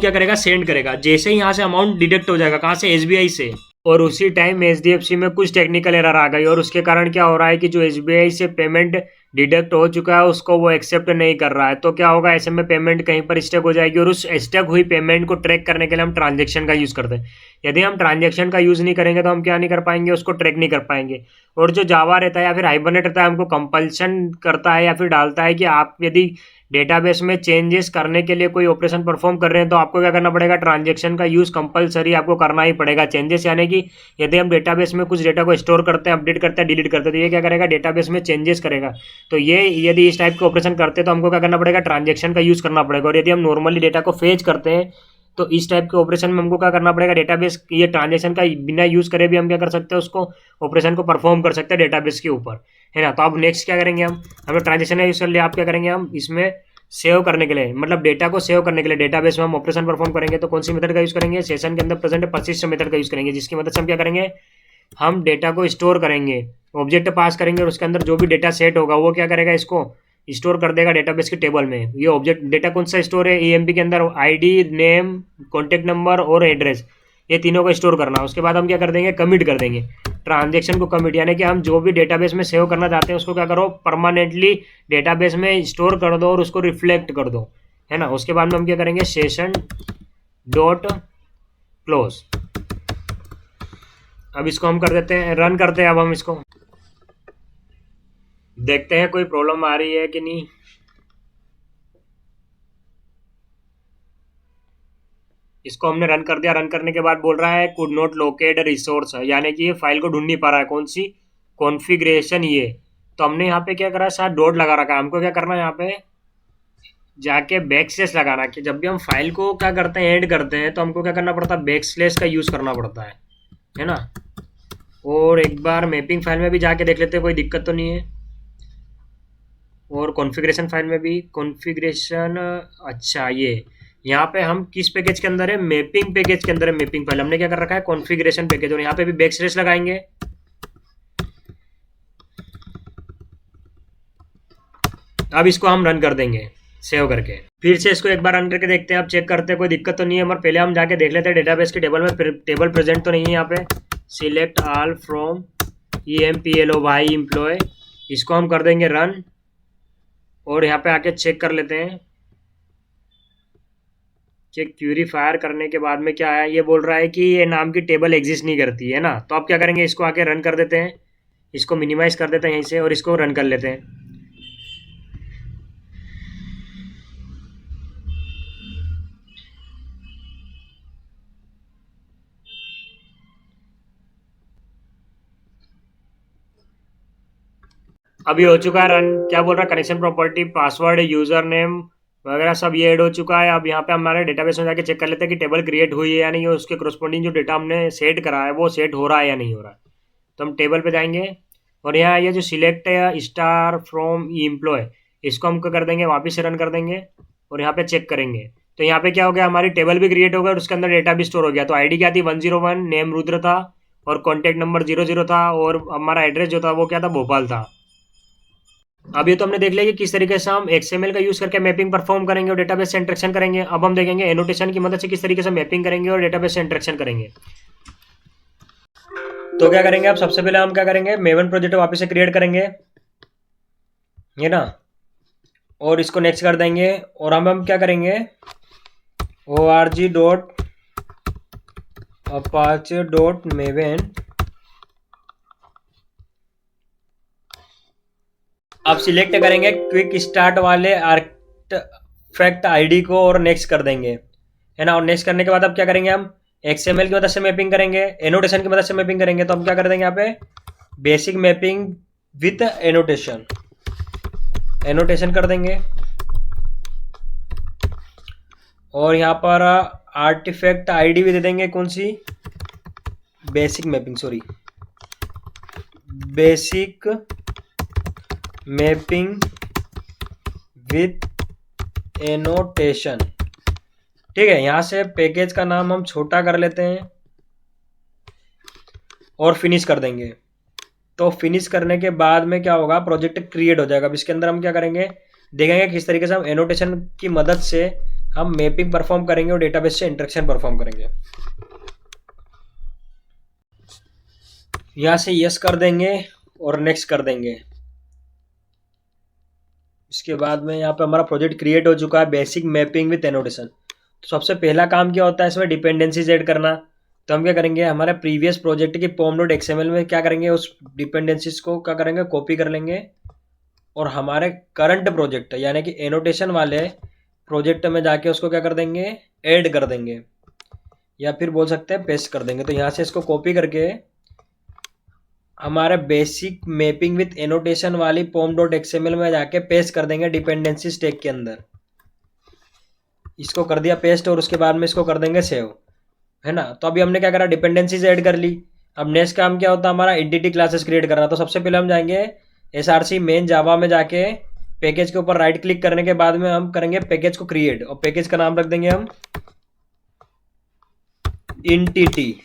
क्या करेगा, सेंड करेगा। जैसे ही यहाँ से अमाउंट डिडक्ट हो जाएगा, कहाँ से, SBI से, और उसी टाइम HDFC में कुछ टेक्निकल एरर आ गई और उसके कारण क्या हो रहा है कि जो SBI से पेमेंट डिडक्ट हो चुका है उसको वो एक्सेप्ट नहीं कर रहा है। तो क्या होगा, ऐसे में पेमेंट कहीं पर स्टक हो जाएगी और उस स्टक हुई पेमेंट को ट्रैक करने के लिए हम ट्रांजेक्शन का यूज़ करते हैं। यदि हम ट्रांजेक्शन का यूज़ नहीं करेंगे तो हम क्या नहीं कर पाएंगे, उसको ट्रैक नहीं कर पाएंगे। और जो जावा रहता है या फिर हाइबरनेट रहता है, हमको कंपल्शन करता है या फिर डालता है कि आप यदि डेटाबेस में चेंजेस करने के लिए कोई ऑपरेशन परफॉर्म कर रहे हैं तो आपको क्या करना पड़ेगा, ट्रांजेक्शन का यूज़ कंपलसरी आपको करना ही पड़ेगा। चेंजेस यानी कि यदि हम डेटाबेस में कुछ डेटा को स्टोर करते हैं, अपडेट करते हैं, डिलीट करते हैं, तो ये क्या करेगा, डेटाबेस में चेंजेस करेगा। तो ये यदि इस टाइप के ऑपरेशन करते हैं तो हमको क्या करना पड़ेगा, ट्रांजेक्शन का यूज़ करना पड़ेगा। और यदि हम नॉर्मली डेटा को फेच करते हैं तो इस टाइप के ऑपरेशन में हमको क्या करना पड़ेगा, डेटाबेस ये ट्रांजेक्शन का बिना यूज़ करे भी हम क्या कर सकते हैं, उसको ऑपरेशन को परफॉर्म कर सकते हैं डेटाबेस के ऊपर, है ना। तो अब नेक्स्ट क्या करेंगे, हमने ट्रांजेक्शन का यूज़ कर लिया। आप क्या करेंगे, हम इसमें सेव करने के लिए, मतलब डेटा को सेव करने के लिए डेटाबेस में हम ऑपरेशन परफॉर्म करेंगे तो कौन सी मेथड का यूज़ करेंगे, सेशन के अंदर प्रेजेंट परसिस्ट मेथड का यूज़ करेंगे, जिसकी मदद से हम क्या करेंगे, हम डेटा को स्टोर करेंगे, ऑब्जेक्ट पास करेंगे और उसके अंदर जो भी डेटा सेट होगा वो क्या करेगा, इसको स्टोर कर देगा डेटाबेस के टेबल में। ये ऑब्जेक्ट डेटा कौन सा स्टोर है ईएमपी के अंदर, आईडी, नेम, कॉन्टेक्ट नंबर और एड्रेस, ये तीनों को स्टोर करना है। उसके बाद हम क्या कर देंगे, कमिट कर देंगे ट्रांजेक्शन को कमिट, यानी कि हम जो भी डेटाबेस में सेव करना चाहते हैं उसको क्या करो, परमानेंटली डेटाबेस में स्टोर कर दो और उसको रिफ्लेक्ट कर दो, है ना। उसके बाद में हम क्या करेंगे, सेशन डॉट क्लोज। अब इसको हम कर देते हैं, रन करते हैं। अब हम इसको देखते हैं कोई प्रॉब्लम आ रही है कि नहीं। इसको हमने रन कर दिया। रन करने के बाद बोल रहा है कुड नॉट लोकेट रिसोर्स, यानी कि ये फाइल को ढूंढ नहीं पा रहा है। कौन सी कॉन्फ़िगरेशन, ये तो हमने यहाँ पे क्या करा, साथ डॉट लगा रखा है। हमको क्या करना है, यहाँ पे जाके बैक स्लैश लगाना, कि जब भी हम फाइल को क्या करते हैं, ऐड करते हैं, तो हमको क्या करना पड़ता है, बैक स्लैश का यूज़ करना पड़ता है ना। और एक बार मैपिंग फाइल में भी जाके देख लेते हैं कोई दिक्कत तो नहीं है। और कॉन्फ़िगरेशन फाइल में भी कॉन्फ़िगरेशन, अच्छा ये यहाँ पे हम किस पैकेज के अंदर है, मैपिंग पैकेज के अंदर है। मैपिंग फाइल हमने क्या कर रखा है, कॉन्फ़िगरेशन पैकेज, और यहाँ पे भी बैक स्लैश लगाएंगे। अब इसको हम रन कर देंगे सेव करके। फिर से इसको एक बार रन करके देखते हैं, अब चेक करते हैं कोई दिक्कत तो नहीं है। मगर पहले हम जाके देख लेते हैं डेटाबेस के टेबल में टेबल प्रेजेंट तो नहीं है। यहाँ पे select all from EMPLOY employ, इसको हम कर देंगे रन। और यहाँ पे आके चेक कर लेते हैं कि क्यूरी फायर करने के बाद में क्या है, ये बोल रहा है कि ये नाम की टेबल एग्जिस्ट नहीं करती है ना। तो आप क्या करेंगे, इसको आके रन कर देते हैं, इसको मिनिमाइज कर देते हैं यहीं से और इसको रन कर लेते हैं। अभी हो चुका है रन। क्या बोल रहा है, connection property, password, user name वगैरह सब ये ऐड हो चुका है। अब यहाँ पे हमारे डेटाबेस में जाके चेक कर लेते हैं कि टेबल क्रिएट हुई है या नहीं, उसके करस्पॉन्डिंग जो डेटा हमने सेट करा है वो सेट हो रहा है या नहीं हो रहा है। तो हम टेबल पे जाएंगे और यहाँ ये जो सिलेक्ट है स्टार फ्रॉम एम्प्लॉय, इसको हम क्या कर देंगे, वापस से रन कर देंगे और यहाँ पे चेक करेंगे। तो यहाँ पे क्या हो गया, हमारी टेबल भी क्रिएट हो गया और उसके अंदर डेटा भी स्टोर हो गया। तो आईडी क्या थी, 101, नेम रुद्र था और कॉन्टैक्ट नंबर 00 था और हमारा एड्रेस जो था वो क्या था, भोपाल था। अब ये तो हमने देख लिया कि किस तरीके से हम XML का यूज करके मैपिंग परफॉर्म करेंगे और डेटाबेस से इंटरेक्शन करेंगे। अब हम देखेंगे एनोटेशन की मदद से किस तरीके से मैपिंग करेंगे और डेटाबेस से इंटरेक्शन करेंगे। तो क्या करेंगे, अब सबसे पहले हम क्या करेंगे, मेवन प्रोजेक्ट वापस से क्रिएट करेंगे, ये ना, और इसको नेक्स्ट कर देंगे। और हम क्या करेंगे, org.apache.maven। अब सिलेक्ट करेंगे क्विक स्टार्ट वाले आर्टिफैक्ट आईडी को और नेक्स्ट कर देंगे, है ना। और नेक्स्ट करने के बाद अब क्या करेंगे, हम XML की मदद से मैपिंग करेंगे, एनोटेशन की मदद से मैपिंग करेंगे। तो हम क्या कर देंगे, यहाँ पे basic mapping with annotation, annotation कर देंगे। और यहाँ पर आर्टिफैक्ट आईडी भी दे देंगे, कौन सी, basic mapping, sorry, basic mapping with annotation, ठीक है। यहां से पैकेज का नाम हम छोटा कर लेते हैं और फिनिश कर देंगे। तो फिनिश करने के बाद में क्या होगा, प्रोजेक्ट क्रिएट हो जाएगा। अब इसके अंदर हम क्या करेंगे, देखेंगे किस तरीके से हम एनोटेशन की मदद से हम मैपिंग परफॉर्म करेंगे और डेटाबेस से इंटरेक्शन परफॉर्म करेंगे। यहां से यस कर देंगे और नेक्स्ट कर देंगे। इसके बाद में यहाँ पे हमारा प्रोजेक्ट क्रिएट हो चुका है, बेसिक मैपिंग विथ एनोटेशन। तो सबसे पहला काम क्या होता है, इसमें डिपेंडेंसीज ऐड करना। तो हम क्या करेंगे, हमारे प्रीवियस प्रोजेक्ट की pom.xml में क्या करेंगे, उस डिपेंडेंसीज को क्या करेंगे, कॉपी कर लेंगे और हमारे करंट प्रोजेक्ट यानी कि एनोटेशन वाले प्रोजेक्ट में जाके उसको क्या कर देंगे, ऐड कर देंगे, या फिर बोल सकते हैं पेस्ट कर देंगे। तो यहाँ से इसको कॉपी करके हमारे बेसिक मैपिंग विथ एनोटेशन वाली pom.xml में जाके पेस्ट कर देंगे डिपेंडेंसीज टैग के अंदर। इसको कर दिया पेस्ट और उसके बाद में इसको कर देंगे सेव, है ना। तो अभी हमने क्या करा, डिपेंडेंसीज ऐड कर ली। अब नेक्स्ट काम क्या होता है, हमारा एंटिटी क्लासेस क्रिएट करना। तो सबसे पहले हम जाएंगे src मेन जावा में जाके पैकेज के ऊपर राइट क्लिक करने के बाद में हम करेंगे पैकेज को क्रिएट, और पैकेज का नाम रख देंगे हम इंटिटी,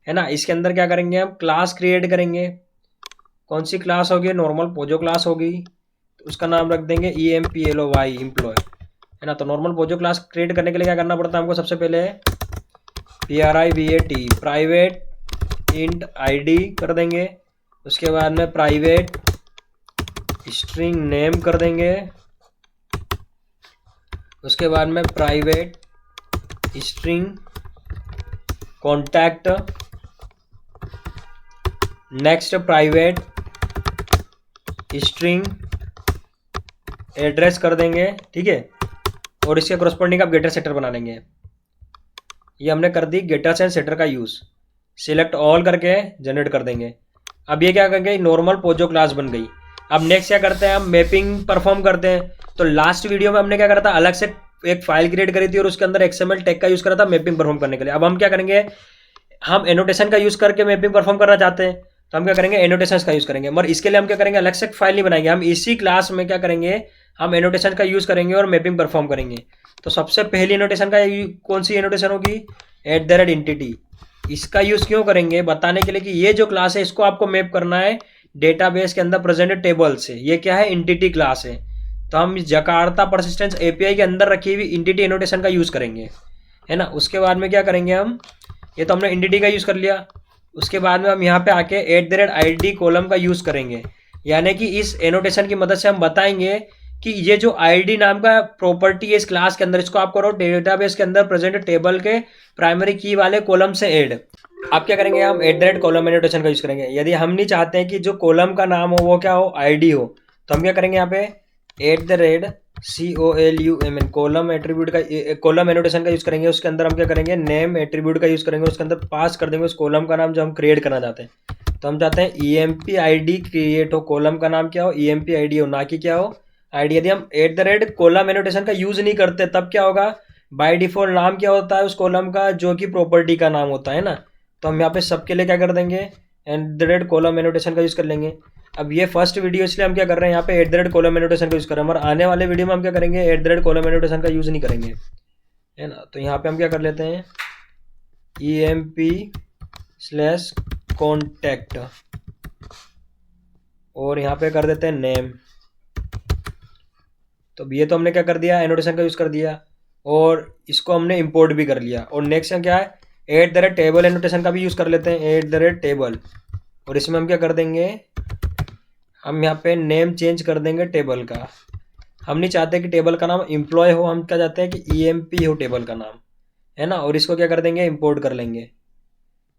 है ना। इसके अंदर क्या करेंगे, हम क्लास क्रिएट करेंगे। कौन सी क्लास होगी, नॉर्मल पोजो क्लास होगी। उसका नाम रख देंगे EMPLOY एम्प्लॉय, है ना। तो नॉर्मल पोजो क्लास क्रिएट करने के लिए क्या करना पड़ता है हमको, सबसे पहले PRIVAT प्राइवेट इंट ID कर देंगे। उसके बाद में प्राइवेट स्ट्रिंग नेम कर देंगे। उसके बाद में private string contact, next private string address कर देंगे, ठीक है। और इसके करस्पॉन्डिंग आप गेटर सेटर बना लेंगे। ये हमने कर दी गेटर्स एंड सेटर का यूज़, सिलेक्ट ऑल करके जनरेट कर देंगे। अब ये क्या करेंगे, नॉर्मल पोजो क्लास बन गई। अब नेक्स्ट क्या करते हैं, हम मैपिंग परफॉर्म करते हैं। तो लास्ट वीडियो में हमने क्या करा था, अलग से एक फाइल क्रिएट करी थी और उसके अंदर XML टैग का यूज़ करा था मैपिंग परफॉर्म करने के लिए। अब हम क्या करेंगे, हम एनोटेशन का यूज़ करके मैपिंग परफॉर्म करना चाहते हैं, तो हम क्या करेंगे, एनोटेशन का यूज़ करेंगे। मगर इसके लिए हम क्या करेंगे, अलग से फाइल नहीं बनाएंगे, हम इसी क्लास में क्या करेंगे, हम एनोटेशन का यूज़ करेंगे और मैपिंग परफॉर्म करेंगे। तो सबसे पहली एनोटेशन का कौन सी एनोटेशन होगी, @entity। इसका यूज़ क्यों करेंगे, बताने के लिए कि ये जो क्लास है इसको आपको मैप करना है डेटाबेस के अंदर प्रेजेंट टेबल से। ये क्या है, एंटिटी क्लास है। तो हम जकार्ता परसिस्टेंस API के अंदर रखी हुई एंटिटी एनोटेशन का यूज़ करेंगे, है ना। उसके बाद में क्या करेंगे हम, ये तो हमने एंटिटी का यूज़ कर लिया। उसके बाद में हम यहाँ पे आके @ID कॉलम का यूज़ करेंगे। यानी कि इस एनोटेशन की मदद से हम बताएंगे कि ये जो ID नाम का प्रॉपर्टी है इस क्लास के अंदर, इसको आप करो डेटाबेस के अंदर प्रेजेंट टेबल के प्राइमरी की वाले कॉलम से ऐड। आप क्या करेंगे, हम @कॉलम एनोटेशन का यूज़ करेंगे। यदि हम नहीं चाहते हैं कि जो कॉलम का नाम हो वो क्या हो, ID हो, तो हम क्या करेंगे, यहाँ पे @COLUMN कॉलम एट्रीब्यूट का, कॉलम एनोटेशन का यूज़ करेंगे। उसके अंदर हम क्या करेंगे, नेम एट्रीब्यूट का यूज़ करेंगे। उसके अंदर पास कर देंगे उस कॉलम का नाम जो हम क्रिएट करना चाहते हैं। तो हम चाहते हैं EMPID क्रिएट हो, कॉलम का नाम क्या हो, EMPID हो, ना कि क्या हो, ID। यदि हम कॉलम एनोटेशन का यूज़ नहीं करते तब क्या होगा, बाय डिफॉल्ट नाम क्या होता है उस कॉलम का, जो कि प्रॉपर्टी का नाम होता है ना। तो हम यहाँ पे सबके लिए क्या कर देंगे, कॉलम एनोटेशन का यूज़ कर लेंगे। अब ये फर्स्ट वीडियो इसलिए हम क्या कर रहे हैं, यहाँ पे कॉलम एनोटेशन का यूज़ कर रहे हैं, और आने वाले वीडियो में हम क्या करेंगे, कॉलम एनोटेशन का यूज़ नहीं करेंगे, है ना। तो यहाँ पे हम क्या कर लेते हैं, EMP/contact और यहाँ पे कर देते हैं नेम। तो ये तो हमने क्या कर दिया, एनोटेशन का यूज़ कर दिया और इसको हमने इंपोर्ट भी कर लिया। और नेक्स्ट क्या है, @टेबल एनोटेशन का भी यूज़ कर लेते हैं, @टेबल। और इसमें हम क्या कर देंगे, हम यहाँ पे नेम चेंज कर देंगे टेबल का। हम नहीं चाहते कि टेबल का नाम एम्प्लॉय हो, हम क्या चाहते हैं कि EMP हो टेबल का नाम, है ना। और इसको क्या कर देंगे, इंपोर्ट कर लेंगे।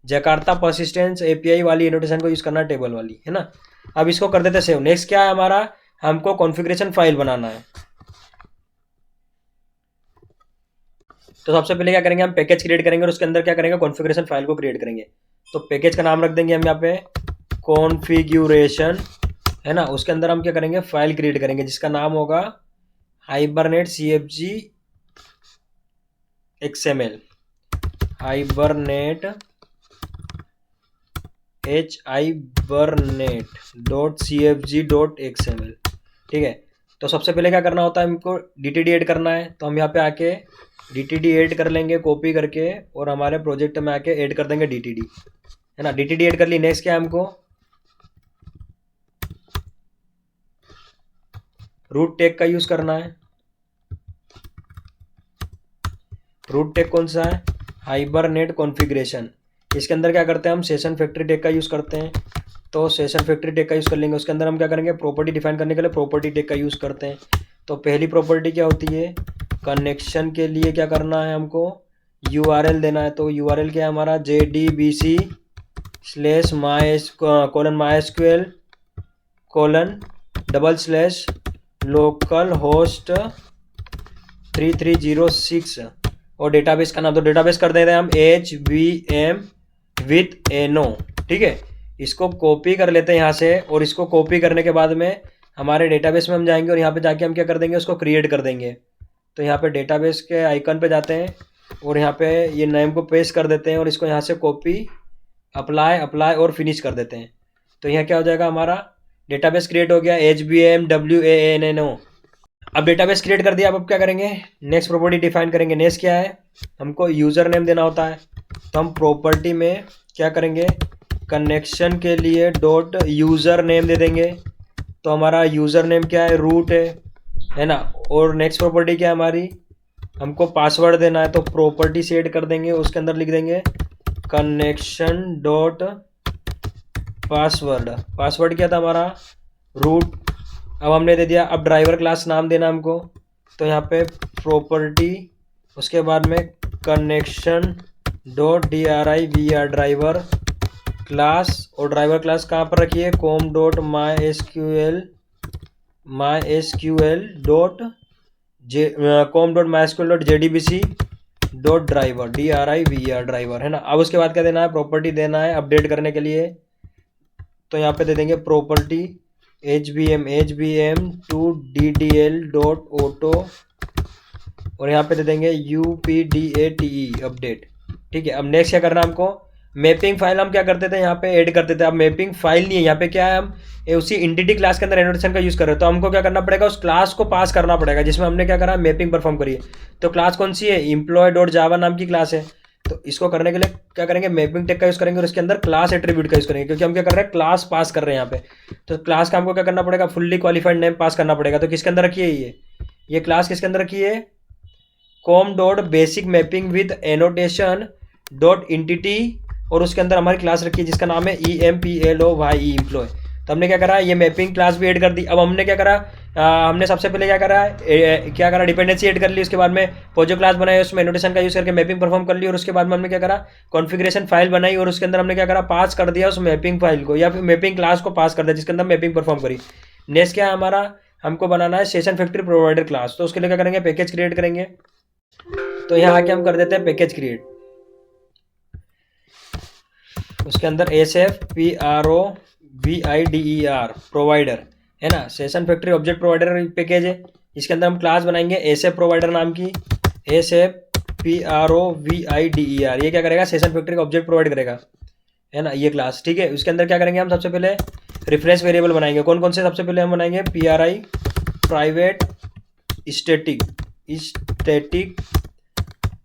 जकार्ता परसिस्टेंस API वाली एनोटेशन को यूज़ करना है, टेबल वाली, है ना। अब इसको कर देते सेव। नेक्स्ट क्या है हमारा, हमको कॉन्फ़िगरेशन फाइल बनाना है। तो सबसे पहले क्या करेंगे, हम पैकेज क्रिएट करेंगे और उसके अंदर क्या करेंगे, कॉन्फ़िगरेशन फाइल को क्रिएट करेंगे। तो पैकेज का नाम रख देंगे हम यहाँ पे कॉन्फ़िगरेशन, है ना। उसके अंदर हम क्या करेंगे, फाइल क्रिएट करेंगे जिसका नाम होगा hibernate CFG XML, hibernate HIBERNET.CFG.XML, ठीक है। तो सबसे पहले क्या करना होता है, हमको DTD ऐड करना है। तो हम यहाँ पे आके DTD ऐड कर लेंगे कॉपी करके और हमारे प्रोजेक्ट में आके ऐड कर देंगे DTD, है ना। DTD ऐड कर ली। नेक्स्ट क्या है, हमको रूट टैग का यूज़ करना है। रूट टैग कौन सा है, हाइबरनेट कॉन्फ़िगरेशन। इसके अंदर क्या करते हैं, हम सेशन फैक्ट्री टैग का यूज़ करते हैं। तो सेशन फैक्ट्री टैग का यूज़ कर लेंगे। उसके अंदर हम क्या करेंगे, प्रॉपर्टी डिफाइन करने के लिए प्रॉपर्टी टैग का यूज़ करते हैं। तो पहली प्रॉपर्टी क्या होती है, कनेक्शन के लिए क्या करना है, हमको URL देना है। तो URL क्या है हमारा, JDBC/MySQL:/localhost 3306 और डेटाबेस का नाम, तो डेटाबेस कर देते हैं हम HVM/NO, ठीक है। इसको कॉपी कर लेते हैं यहाँ से और इसको कॉपी करने के बाद में हमारे डेटाबेस में हम जाएंगे और यहाँ पे जाके हम क्या कर देंगे, उसको क्रिएट कर देंगे। तो यहाँ पे डेटाबेस के आइकन पे जाते हैं और यहाँ पे ये नेम को पेस्ट कर देते हैं और इसको यहाँ से कॉपी, अप्लाई और फिनिश कर देते हैं। तो यहाँ क्या हो जाएगा, हमारा डेटाबेस क्रिएट हो गया, HVMWANNO। अब डेटाबेस क्रिएट कर दिया। अब क्या करेंगे, नेक्स्ट प्रॉपर्टी डिफाइन करेंगे। नेक्स्ट क्या है, हमको यूज़र नेम देना होता है। तो हम प्रॉपर्टी में क्या करेंगे, कनेक्शन के लिए .यूज़र नेम दे देंगे। तो हमारा यूज़र नेम क्या है, रूट है ना। और नेक्स्ट प्रॉपर्टी क्या है हमारी, हमको पासवर्ड देना है, तो प्रॉपर्टी से ऐड कर देंगे, उसके अंदर लिख देंगे कनेक्शन डॉट पासवर्ड। पासवर्ड क्या था हमारा, रूट। अब हमने दे दिया, अब ड्राइवर क्लास नाम देना हमको, तो यहाँ पे प्रॉपर्टी, उसके बाद में connection dot DRIVR driver class. और ड्राइवर क्लास कहाँ पर रखिए, com dot MySQL dot JDBC dot driver DRIVR driver, है ना। अब उसके बाद क्या देना है, प्रॉपर्टी देना है अपडेट करने के लिए, तो यहाँ पे दे देंगे property HBM to DDL dot auto, और यहाँ पे दे देंगे UPDATE अपडेट। ठीक है, अब नेक्स्ट क्या करना है हमको, मैपिंग फाइल हम क्या करते थे यहाँ पे ऐड करते थे, अब मैपिंग फाइल नहीं है यहाँ पे, क्या है हम उसी इंटिटी क्लास के अंदर एनोटेशन का यूज कर रहे हैं, तो हमको क्या करना पड़ेगा, उस क्लास को पास करना पड़ेगा जिसमें हमने क्या करा, मैपिंग परफॉर्म करी है। तो क्लास कौन सी है, एम्प्लॉय डॉट जावा नाम की क्लास है। तो इसको करने के लिए क्या करेंगे, मैपिंग टेक का यूज करेंगे और उसके अंदर क्लास एट्रीब्यूट का यूज करेंगे, क्योंकि हम क्या कर रहे हैं, क्लास पास कर रहे हैं यहाँ पे। तो क्लास का हमको क्या करना पड़ेगा, फुल्ली क्वालिफाइड नेम पास करना पड़ेगा। तो किसके अंदर रखी है ये क्लास किसके अंदर रखी है, com dot basic mapping with annotation dot entity, और उसके अंदर हमारी क्लास रखी है जिसका नाम है EMPLOY एम्प्लॉय। तो हमने क्या करा, ये मैपिंग क्लास भी ऐड कर दी। अब हमने क्या करा, हमने सबसे पहले क्या करा, डिपेंडेंसी ऐड कर ली, उसके बाद में पोजो क्लास बनाई, उसमें एनोटेशन का यूज करके मैपिंग परफॉर्म कर ली, और उसके बाद में हमने क्या करा, कॉन्फ़िगरेशन फाइल बनाई, और उसके अंदर हमने क्या करा, पास कर दिया उस मैपिंग फाइल को, या फिर मैपिंग क्लास को पास कर दिया जिसके अंदर मैपिंग परफॉर्म करी। नेक्स्ट क्या है हमारा, हमको बनाना है सेशन फैक्ट्री प्रोवाइडर क्लास। तो उसके लिए क्या करेंगे, पैकेज क्रिएट करेंगे। तो यहाँ आके हम कर देते हैं पैकेज क्रिएट, उसके अंदर SFPROVIDER प्रोवाइडर, है ना। Session factory object provider package है, इसके अंदर हम क्लास बनाएंगे SF प्रोवाइडर नाम की, SFPROVIDER। ये क्या करेगा, सेशन फैक्ट्री का ऑब्जेक्ट प्रोवाइड करेगा, है ना, ये क्लास। ठीक है, उसके अंदर क्या करेंगे, हम सबसे पहले रेफरेंस वेरिएबल बनाएंगे। कौन कौन से, सबसे पहले हम बनाएंगे PRI प्राइवेट स्टैटिक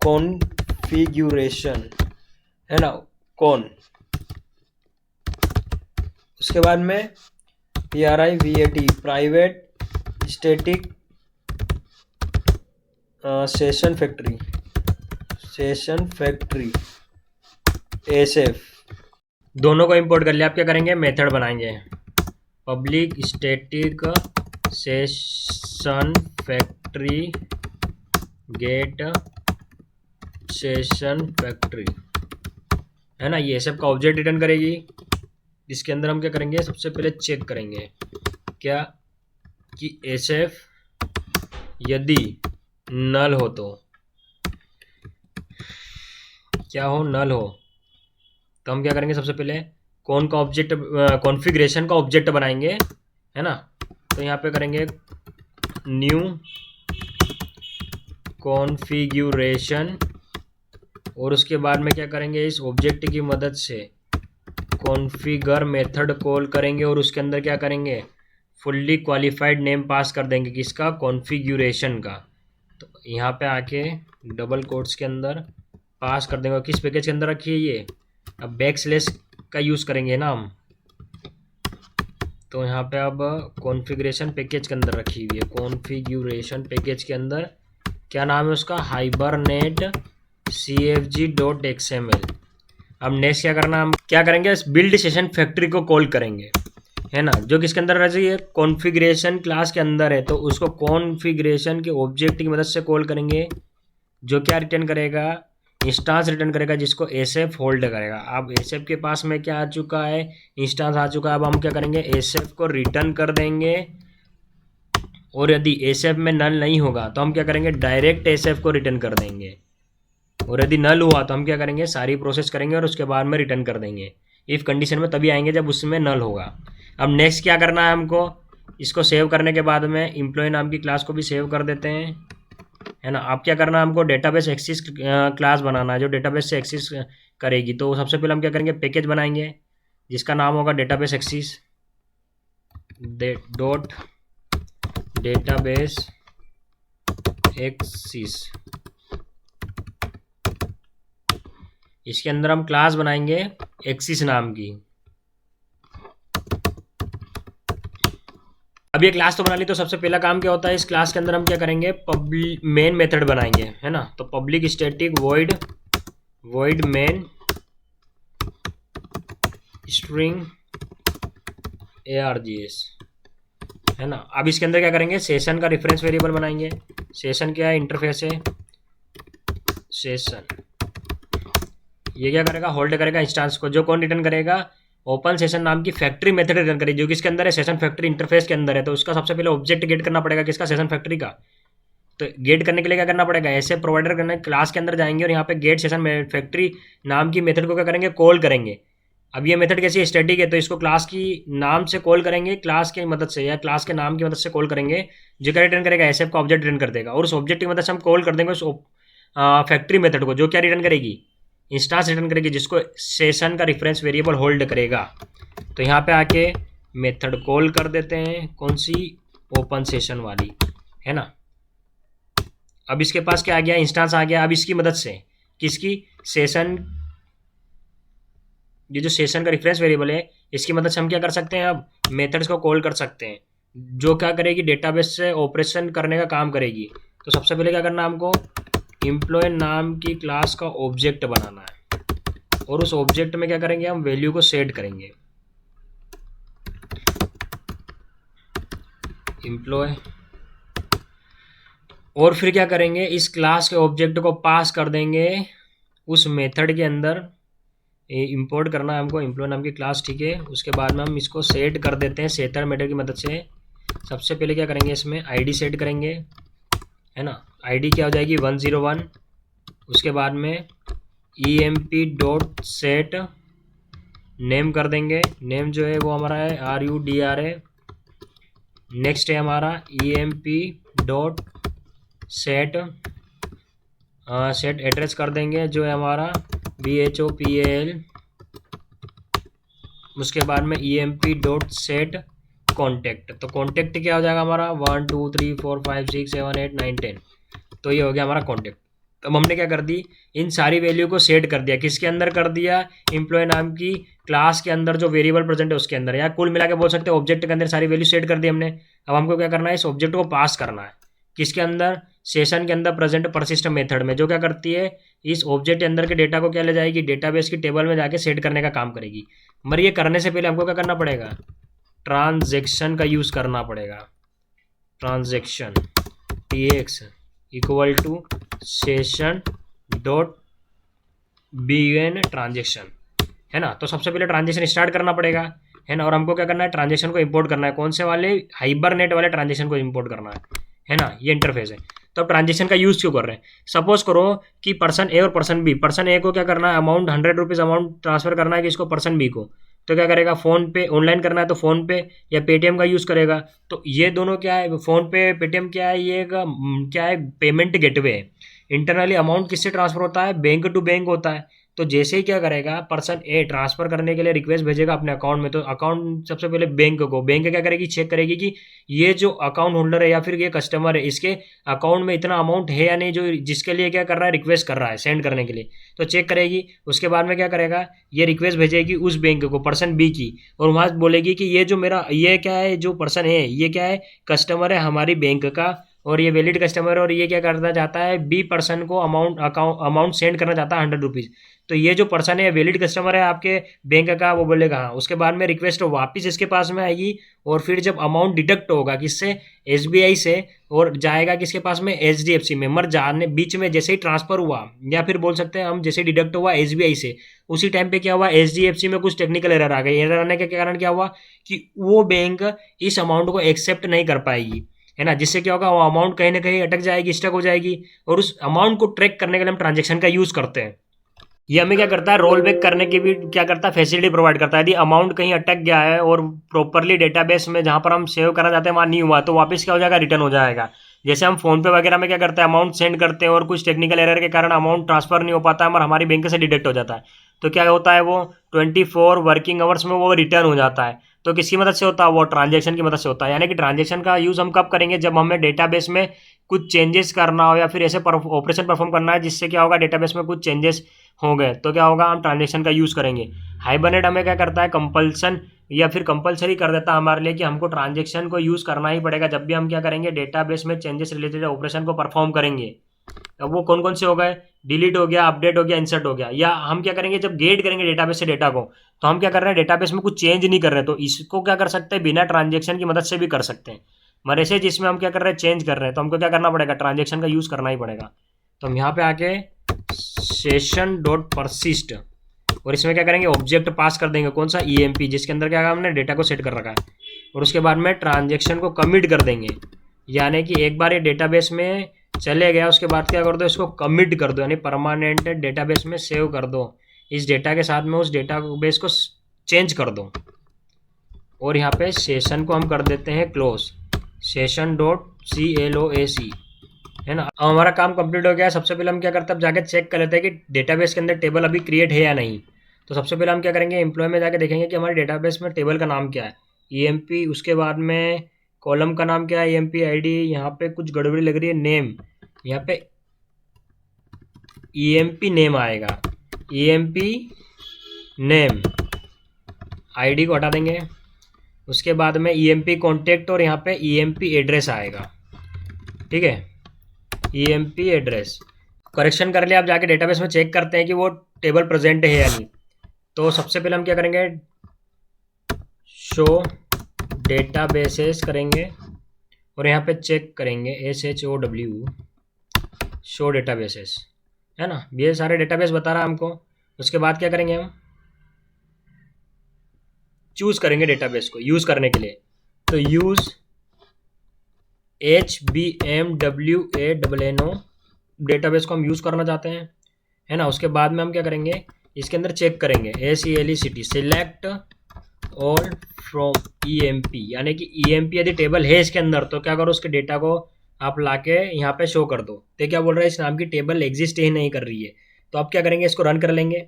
कॉन्फ़िगरेशन, है ना, कौन। उसके बाद में PRIVAT private static session factory SF, दोनों को इंपोर्ट कर लिया। आप क्या करेंगे, मेथड बनाएंगे, public static session factory get session factory, है ना। ये SF का ऑब्जेक्ट रिटर्न करेगी, इसके अंदर हम क्या करेंगे, सबसे पहले चेक करेंगे क्या कि SF यदि नल हो, तो क्या हो, नल हो, तो हम क्या करेंगे, सबसे पहले कौन का ऑब्जेक्ट, कॉन्फ़िगरेशन का ऑब्जेक्ट बनाएंगे, है ना। तो यहाँ पे करेंगे न्यू कॉन्फ़िगरेशन, और उसके बाद में क्या करेंगे, इस ऑब्जेक्ट की मदद से कॉन्फ़िगर मेथड कॉल करेंगे, और उसके अंदर क्या करेंगे, फुल्ली क्वालिफाइड नेम पास कर देंगे, किसका, कॉन्फ़िगरेशन का। तो यहाँ पे आके डबल कोट्स के अंदर पास कर देंगे, किस पैकेज के अंदर रखिए ये, अब बैकस्लैश का यूज़ करेंगे ना हम। तो यहाँ पे अब कॉन्फ़िगरेशन पैकेज के अंदर रखी हुई है, कॉन्फ़िगरेशन पैकेज के अंदर क्या नाम है उसका, हाइबरनेट CFG.XML। अब नेक्स्ट क्या करना, हम क्या करेंगे, बिल्ड सेशन फैक्ट्री को कॉल करेंगे, है ना, जो किसके अंदर रहती है, कॉन्फ़िगरेशन क्लास के अंदर है। तो उसको कॉन्फ़िगरेशन के ऑब्जेक्ट की मदद से कॉल करेंगे, जो क्या रिटर्न करेगा, इंस्टांस रिटर्न करेगा, जिसको SF होल्ड करेगा। अब SF के पास में क्या आ चुका है, इंस्टांस आ चुका है। अब हम क्या करेंगे, SF को रिटर्न कर देंगे, और यदि SF में नल नहीं होगा तो हम क्या करेंगे, डायरेक्ट SF को रिटर्न कर देंगे, और यदि नल हुआ तो हम क्या करेंगे, सारी प्रोसेस करेंगे और उसके बाद में रिटर्न कर देंगे। इफ़ कंडीशन में तभी आएंगे जब उसमें नल होगा। अब नेक्स्ट क्या करना है हमको, इसको सेव करने के बाद में एम्प्लॉय नाम की क्लास को भी सेव कर देते हैं, है ना। अब क्या करना है, हमको डेटाबेस एक्सेस क्लास बनाना है जो डेटाबेस से एक्सेस करेगी। तो सबसे पहले हम क्या करेंगे, पैकेज बनाएंगे जिसका नाम होगा database access dot database access. इसके अंदर हम क्लास बनाएंगे एक्सिस नाम की, अब ये क्लास तो बना ली, तो सबसे पहला काम क्या होता है, इस क्लास के अंदर हम क्या करेंगे, पब्लिक मेन मेथड बनाएंगे, है ना। तो public static void main string args, है ना। अब इसके अंदर क्या करेंगे, सेशन का रेफरेंस वेरिएबल बनाएंगे। सेशन क्या है, इंटरफेस है सेशन। ये क्या करेगा, होल्ड करेगा इंस्टेंस को। जो कौन रिटर्न करेगा, ओपन सेशन नाम की फैक्ट्री मेथड रिटर्न करेगी, जो किसके अंदर है, सेशन फैक्ट्री इंटरफेस के अंदर है। तो उसका सबसे पहले ऑब्जेक्ट गेट करना पड़ेगा, किसका, सेशन फैक्ट्री का। तो गेट करने के लिए क्या करना पड़ेगा, ऐसे प्रोवाइडर करना, क्लास के अंदर जाएंगे और यहाँ पे गेट सेशन फैक्ट्री नाम की मेथड को क्या करेंगे, कॉल करेंगे। अब ये मेथड कैसी, स्टैटिक है, तो इसको क्लास की नाम से कॉल करेंगे, क्लास की मदद से या क्लास के नाम की मदद से कॉल करेंगे। जो क्या रिटर्न करेगा, एसएफ का ऑब्जेक्ट रिटर्न कर देगा, और उस ऑब्जेक्ट की मदद से हम कॉल कर देंगे उस फैक्ट्री मेथड को, जो क्या रिटर्न करेगी, इंस्टांस रिटर्न करेगी, जिसको सेशन का रेफरेंस वेरिएबल होल्ड करेगा। तो यहाँ पे आके मेथड कॉल कर देते हैं, कौन सी, ओपन सेशन वाली, है ना। अब इसके पास क्या आ गया, इंस्टांस आ गया। अब इसकी मदद से, किसकी, सेशन, ये जो सेशन का रेफरेंस वेरिएबल है, इसकी मदद से हम क्या कर सकते हैं, अब मेथड्स को कॉल कर सकते हैं, जो क्या करेगी, डेटाबेस से ऑपरेशन करने का काम करेगी। तो सबसे पहले क्या करना है हमको, एम्प्लॉय नाम की क्लास का ऑब्जेक्ट बनाना है, और उस ऑब्जेक्ट में क्या करेंगे, हम वैल्यू को सेट करेंगे, एम्प्लॉय। और फिर क्या करेंगे, इस क्लास के ऑब्जेक्ट को पास कर देंगे उस मेथड के अंदर। इंपोर्ट करना है हमको एम्प्लॉय नाम की क्लास, ठीक है। उसके बाद में हम इसको सेट कर देते हैं सेटर मेथड की मदद से। सबसे पहले क्या करेंगे, इसमें आईडी सेट करेंगे, है ना। आईडी क्या हो जाएगी, 101। उसके बाद में emp.set नेम कर देंगे, नेम जो है वो हमारा है RUDRA। नेक्स्ट है हमारा emp.set सेट एड्रेस कर देंगे, जो है हमारा BHOPAL। उसके बाद में emp.set कॉन्टैक्ट। तो कॉन्टैक्ट क्या हो जाएगा हमारा, 1 2 3 4 5 6 7 8 9 10। तो ये हो गया हमारा कॉन्टैक्ट। अब हमने क्या कर दी, इन सारी वैल्यू को सेट कर दिया, किसके अंदर कर दिया, एम्प्लॉय नाम की क्लास के अंदर जो वेरिएबल प्रेजेंट है उसके अंदर, या कुल मिला के बोल सकते हैं ऑब्जेक्ट के अंदर सारी वैल्यू सेट कर दी हमने। अब हमको क्या करना है, इस ऑब्जेक्ट को पास करना है, किसके अंदर, सेशन के अंदर प्रेजेंट परसिस्ट मेथड में, जो क्या करती है, इस ऑब्जेक्ट के अंदर के डेटा को क्या ले जाएगी, डेटाबेस की टेबल में जाके सेट करने का काम करेगी। मगर ये करने से पहले हमको क्या करना पड़ेगा, ट्रांजैक्शन का यूज़ करना पड़ेगा। Transaction TX equal to session dot begin transaction, है ना। तो सबसे पहले ट्रांजेक्शन स्टार्ट करना पड़ेगा, है ना। और हमको क्या करना है, ट्रांजेक्शन को इंपोर्ट करना है, कौन से वाले, हाइबरनेट वाले ट्रांजेक्शन को इंपोर्ट करना है ना। ये इंटरफेस है। तो अब ट्रांजेक्शन का यूज़ क्यों कर रहे हैं, सपोज करो कि पर्सन ए और पर्सन बी, पर्सन ए को क्या करना है, अमाउंट 100 रुपीज़ अमाउंट ट्रांसफर करना है कि इसको, पर्सन बी को। तो क्या करेगा, फ़ोन पे ऑनलाइन करना है तो फ़ोन पे या पेटीएम का यूज़ करेगा। तो ये दोनों क्या है, फ़ोन पे पेटीएम क्या है, ये क्या है, पेमेंट गेटवे है। इंटरनली अमाउंट किससे ट्रांसफर होता है, बैंक टू बैंक होता है। तो जैसे ही क्या करेगा, पर्सन ए ट्रांसफर करने के लिए रिक्वेस्ट भेजेगा अपने अकाउंट में, तो अकाउंट सबसे पहले बैंक को, बैंक क्या करेगी, चेक करेगी कि ये जो अकाउंट होल्डर है या फिर ये कस्टमर है, इसके अकाउंट में इतना अमाउंट है या नहीं, जो जिसके लिए क्या कर रहा है, रिक्वेस्ट कर रहा है सेंड करने के लिए। तो चेक करेगी। उसके बाद में क्या करेगा, ये रिक्वेस्ट भेजेगी उस बैंक को, पर्सन बी की, और वहाँ बोलेगी कि ये जो मेरा, ये क्या है, जो पर्सन है ये क्या है, कस्टमर है हमारी बैंक का, और ये वैलिड कस्टमर है, और ये क्या करना चाहता है, बी पर्सन को अमाउंट सेंड करना चाहता है 100 रुपीज़। तो ये जो पर्सन है वैलिड कस्टमर है आपके बैंक का, वो बोलेगा हाँ। उसके बाद में रिक्वेस्ट वापस इसके पास में आएगी, और फिर जब अमाउंट डिडक्ट होगा किससे, SBI से, और जाएगा किसके पास में, HDFC में। मर जाने बीच में जैसे ही ट्रांसफर हुआ, या फिर बोल सकते हैं हम जैसे डिडक्ट हुआ SBI से, उसी टाइम पे क्या हुआ, HDFC में कुछ टेक्निकल एरर आ गई। एरर आने के कारण क्या हुआ कि वो बैंक इस अमाउंट को एक्सेप्ट नहीं कर पाएगी, है ना। जिससे क्या होगा, वो अमाउंट कहीं ना कहीं अटक जाएगी, स्टक हो जाएगी। और उस अमाउंट को ट्रैक करने के लिए हम ट्रांजेक्शन का यूज़ करते हैं। ये हमें क्या करता है, रोल बैक करने की भी क्या करता है, फैसिलिटी प्रोवाइड करता है। यदि अमाउंट कहीं अटक गया है और प्रॉपरली डेटाबेस में जहाँ पर हम सेव करना चाहते हैं वहाँ नहीं हुआ, तो वापस क्या हो जाएगा, रिटर्न हो जाएगा। जैसे हम फोन पे वगैरह में क्या करते हैं, अमाउंट सेंड करते हैं और कुछ टेक्निकल एरर के कारण अमाउंट ट्रांसफर नहीं हो पाता है और हमारी बैंक से डिडक्ट हो जाता है। तो क्या होता है, वो 24 वर्किंग आवर्स में वो रिटर्न हो जाता है। तो किसकी मदद से होता है, वो ट्रांजेक्शन की मदद से होता है। यानी कि ट्रांजेक्शन का यूज़ हम कब करेंगे, जब हमें डेटाबेस में कुछ चेंजेस करना हो या फिर ऐसे ऑपरेशन परफॉर्म करना है जिससे क्या होगा, डेटाबेस में कुछ चेंजेस हो गए, तो क्या होगा, हम ट्रांजेक्शन का यूज़ करेंगे। हाइबरनेट हमें क्या करता है, कंपल्सन या फिर कंपलसरी कर देता है हमारे लिए कि हमको ट्रांजेक्शन को यूज़ करना ही पड़ेगा जब भी हम क्या करेंगे, डेटाबेस में चेंजेस रिलेटेड ऑपरेशन को परफॉर्म करेंगे। अब वो कौन कौन से हो गए, डिलीट हो गया, अपडेट हो गया, इंसर्ट हो गया। या हम क्या करेंगे, जब गेट करेंगे डेटाबेस से डेटा को, तो हम क्या कर रहे हैं, डेटाबेस में कुछ चेंज नहीं कर रहे, तो इसको क्या कर सकते हैं, बिना ट्रांजेक्शन की मदद से भी कर सकते हैं। मगर ऐसे जिसमें हम क्या कर रहे हैं, चेंज कर रहे हैं, तो हमको क्या करना पड़ेगा, ट्रांजेक्शन का यूज़ करना ही पड़ेगा। तो हम यहाँ पे आके सेशन डॉट परसिस्ट, और इसमें क्या करेंगे, ऑब्जेक्ट पास कर देंगे, कौन सा, EMP, जिसके अंदर क्या हमने डेटा को सेट कर रखा है। और उसके बाद में ट्रांजेक्शन को कमिट कर देंगे, यानी कि एक बार ये डेटाबेस में चले गया, उसके बाद क्या कर दो, इसको कमिट कर दो, यानी परमानेंट डेटाबेस में सेव कर दो। इस डेटा के साथ में उस डेटाबेस को चेंज कर दो। और यहाँ पे सेशन को हम कर देते हैं क्लोज, सेशन डॉट CLOAC, है ना। अब हमारा काम कंप्लीट हो गया है। सबसे पहले हम क्या करते हैं, अब जाके चेक कर लेते हैं कि डेटाबेस के अंदर टेबल अभी क्रिएट है या नहीं। तो सबसे पहले हम क्या करेंगे, एम्प्लॉय में जाके देखेंगे कि हमारे डेटाबेस में टेबल का नाम क्या है, EMP। उसके बाद में कॉलम का नाम क्या है, EMP ID। यहाँ पे कुछ गड़बड़ी लग रही है, नेम, यहाँ पे EMP नेम आएगा, EMP नेम, ID को हटा देंगे। उसके बाद में EMP कॉन्टेक्ट, और यहाँ पे EMP एड्रेस आएगा, ठीक है, EMP एड्रेस। करेक्शन कर लिया, आप जाके डेटाबेस में चेक करते हैं कि वो टेबल प्रेजेंट है या नहीं। तो सबसे पहले हम क्या करेंगे, शो डेटाबेसेस करेंगे, और यहाँ पे चेक करेंगे SHOW, शो डेटाबेसेस, है ना। ये सारे डेटाबेस बता रहा है हमको। उसके बाद क्या करेंगे, हम चूज करेंगे डेटाबेस को यूज़ करने के लिए। तो यूज़ HBMWANNO डेटाबेस को हम यूज़ करना चाहते हैं, है ना। उसके बाद में हम क्या करेंगे, इसके अंदर चेक करेंगे ACLECT, select all from EMP, यानी कि EMP यदि टेबल है इसके अंदर, तो क्या करो, उसके डेटा को आप लाके यहाँ पे शो कर दो। तो क्या बोल रहा है, इस नाम की टेबल एग्जिस्ट ही नहीं कर रही है। तो आप क्या करेंगे, इसको रन कर लेंगे,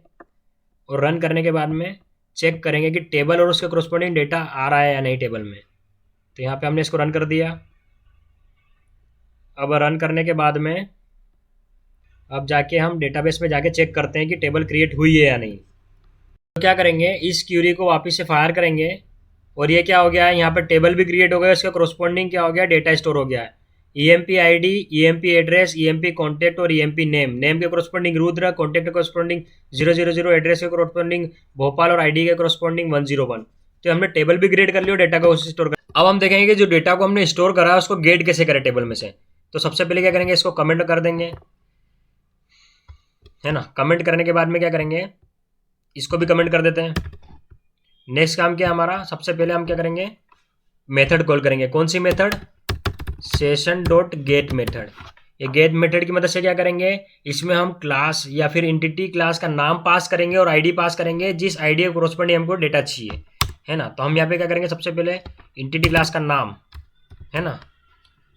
और रन करने के बाद में चेक करेंगे कि टेबल और उसके कोरस्पॉन्डिंग डेटा आ रहा है या नहीं टेबल में। तो यहाँ पे हमने इसको रन कर दिया। अब रन करने के बाद में अब जाके हम डेटाबेस में जाके चेक करते हैं कि टेबल क्रिएट हुई है या नहीं। तो क्या करेंगे, इस क्यूरी को वापस से फायर करेंगे, और ये क्या हो गया है, यहाँ पर टेबल भी क्रिएट हो गया, इसका कोरस्पॉन्डिंग क्या हो गया, डेटा स्टोर हो गया है। EMP ID, EMP address, EMP contact और EMP नेम, नेम के कोरस्पॉन्डिंग रुद्र, कॉन्टैक्ट के कोरस्पॉन्डिंग 000, एड्रेस के कोरस्पॉन्डिंग भोपाल, और ID के कोरस्पॉन्डिंग 101। तो हमने टेबल भी क्रिएट कर लिया, डेटा को उसे स्टोर कर। अब हम देखेंगे कि जो डेटा को हमने स्टोर करा है उसको गेट कैसे करें टेबल में से। तो सबसे पहले क्या करेंगे, इसको कमेंट कर देंगे, है ना। कमेंट करने के बाद में क्या करेंगे, इसको भी कमेंट कर देते हैं। नेक्स्ट काम क्या है हमारा, सबसे पहले हम क्या करेंगे, मेथड कॉल करेंगे। कौन सी method, session dot get method. ये गेट मेथड की मदद से क्या करेंगे, इसमें हम क्लास या फिर एंटिटी क्लास का नाम पास करेंगे और ID पास करेंगे, जिस ID के कोरस्पॉन्डिंग हमको डेटा चाहिए, है ना। तो हम यहाँ पे क्या करेंगे, सबसे पहले एंटिटी क्लास का नाम, है ना।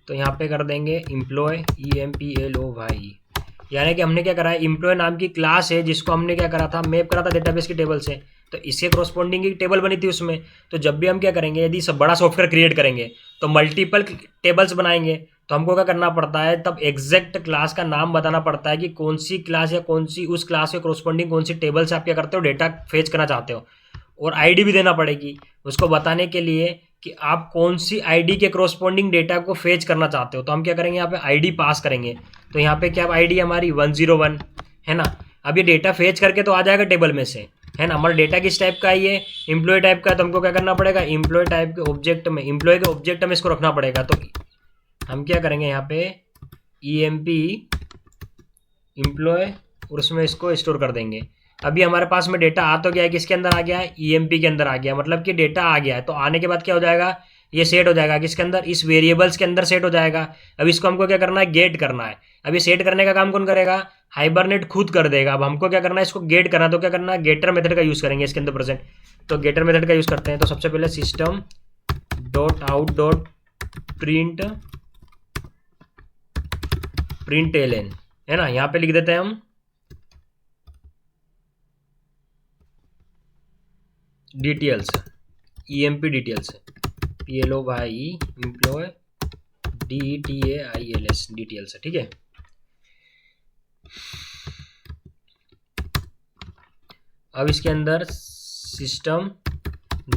तो यहाँ पे कर देंगे एम्प्लॉय, EMPLOY, यानी कि हमने क्या करा है, एम्प्लॉय नाम की क्लास है जिसको हमने क्या करा था, मैप करा था डेटाबेस की टेबल से। तो इसके कोरस्पॉन्डिंग की टेबल बनी थी उसमें। तो जब भी हम क्या करेंगे, यदि सब बड़ा सॉफ्टवेयर क्रिएट करेंगे तो मल्टीपल टेबल्स बनाएंगे, तो हमको क्या करना पड़ता है, तब एग्जैक्ट क्लास का नाम बताना पड़ता है कि कौन सी क्लास या कौन सी उस क्लास के कोरस्पॉन्डिंग कौन सी टेबल से आप क्या करते हो, डेटा फेच करना चाहते हो। और ID भी देना पड़ेगी उसको बताने के लिए कि आप कौन सी ID के कोरस्पॉन्डिंग डेटा को फेच करना चाहते हो। तो हम क्या करेंगे, यहाँ पे ID पास करेंगे। तो यहाँ पे क्या ID हमारी 101, है ना। अब ये डेटा फेच करके तो आ जाएगा टेबल में से, है ना। हमारा डेटा किस टाइप का है, ये एम्प्लॉय टाइप का है। तो हमको क्या करना पड़ेगा, एम्प्लॉय टाइप के ऑब्जेक्ट में, एम्प्लॉय के ऑब्जेक्ट में इसको रखना पड़ेगा। तो हम क्या करेंगे, यहाँ पे EMP एम्प्लॉय, और उसमें इसको स्टोर कर देंगे। अभी हमारे पास में डेटा आ तो गया है, किसके अंदर आ गया है, EMP के अंदर आ गया, मतलब कि डेटा आ गया है। तो आने के बाद क्या हो जाएगा, ये सेट हो जाएगा किसके अंदर, इस वेरिएबल्स के अंदर सेट हो जाएगा। अब इसको हमको क्या करना है, गेट करना है। अब ये सेट करने का काम कौन करेगा, हाइबरनेट खुद कर देगा। अब हमको क्या करना है, इसको गेट करना है। तो क्या करना है, गेटर मेथड का यूज़ करेंगे इसके अंदर प्रेजेंट। तो गेटर मेथड का यूज़ करते हैं। तो सबसे पहले system dot out dot print ln, है ना। यहाँ पे लिख देते हैं हम details, EMP details, PLOY employ DETAILS details, ठीक है। अब इसके अंदर system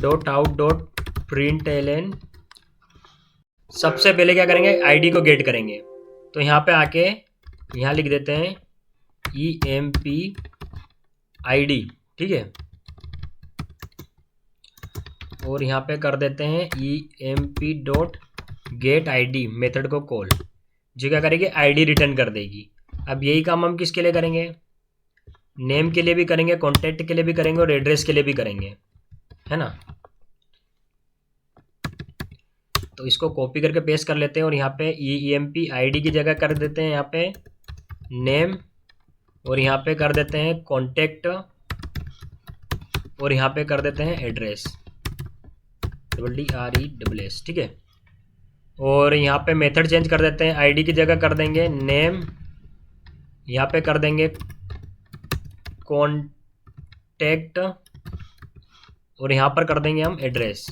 dot out dot print L N. सबसे पहले क्या करेंगे, आईडी को गेट करेंगे। तो यहाँ पे आके यहाँ लिख देते हैं emp id, ठीक है। और यहाँ पे कर देते हैं emp dot gate id method को कॉल, जो क्या करेगी, आईडी रिटर्न कर देगी। अब यही काम हम किसके लिए करेंगे, नेम के लिए भी करेंगे, कॉन्टैक्ट के लिए भी करेंगे और एड्रेस के लिए भी करेंगे, है ना। तो इसको कॉपी करके पेस्ट कर लेते हैं और यहाँ पे emp id की जगह कर देते हैं यहाँ पे नेम, और यहाँ पे कर देते हैं कॉन्टैक्ट, और यहाँ पे कर देते हैं एड्रेस DRESS, ठीक है। और यहाँ पे मेथड चेंज कर देते हैं, आईडी की जगह कर देंगे नेम, यहाँ पे कर देंगे कॉन्टैक्ट, और यहाँ पर कर देंगे हम एड्रेस,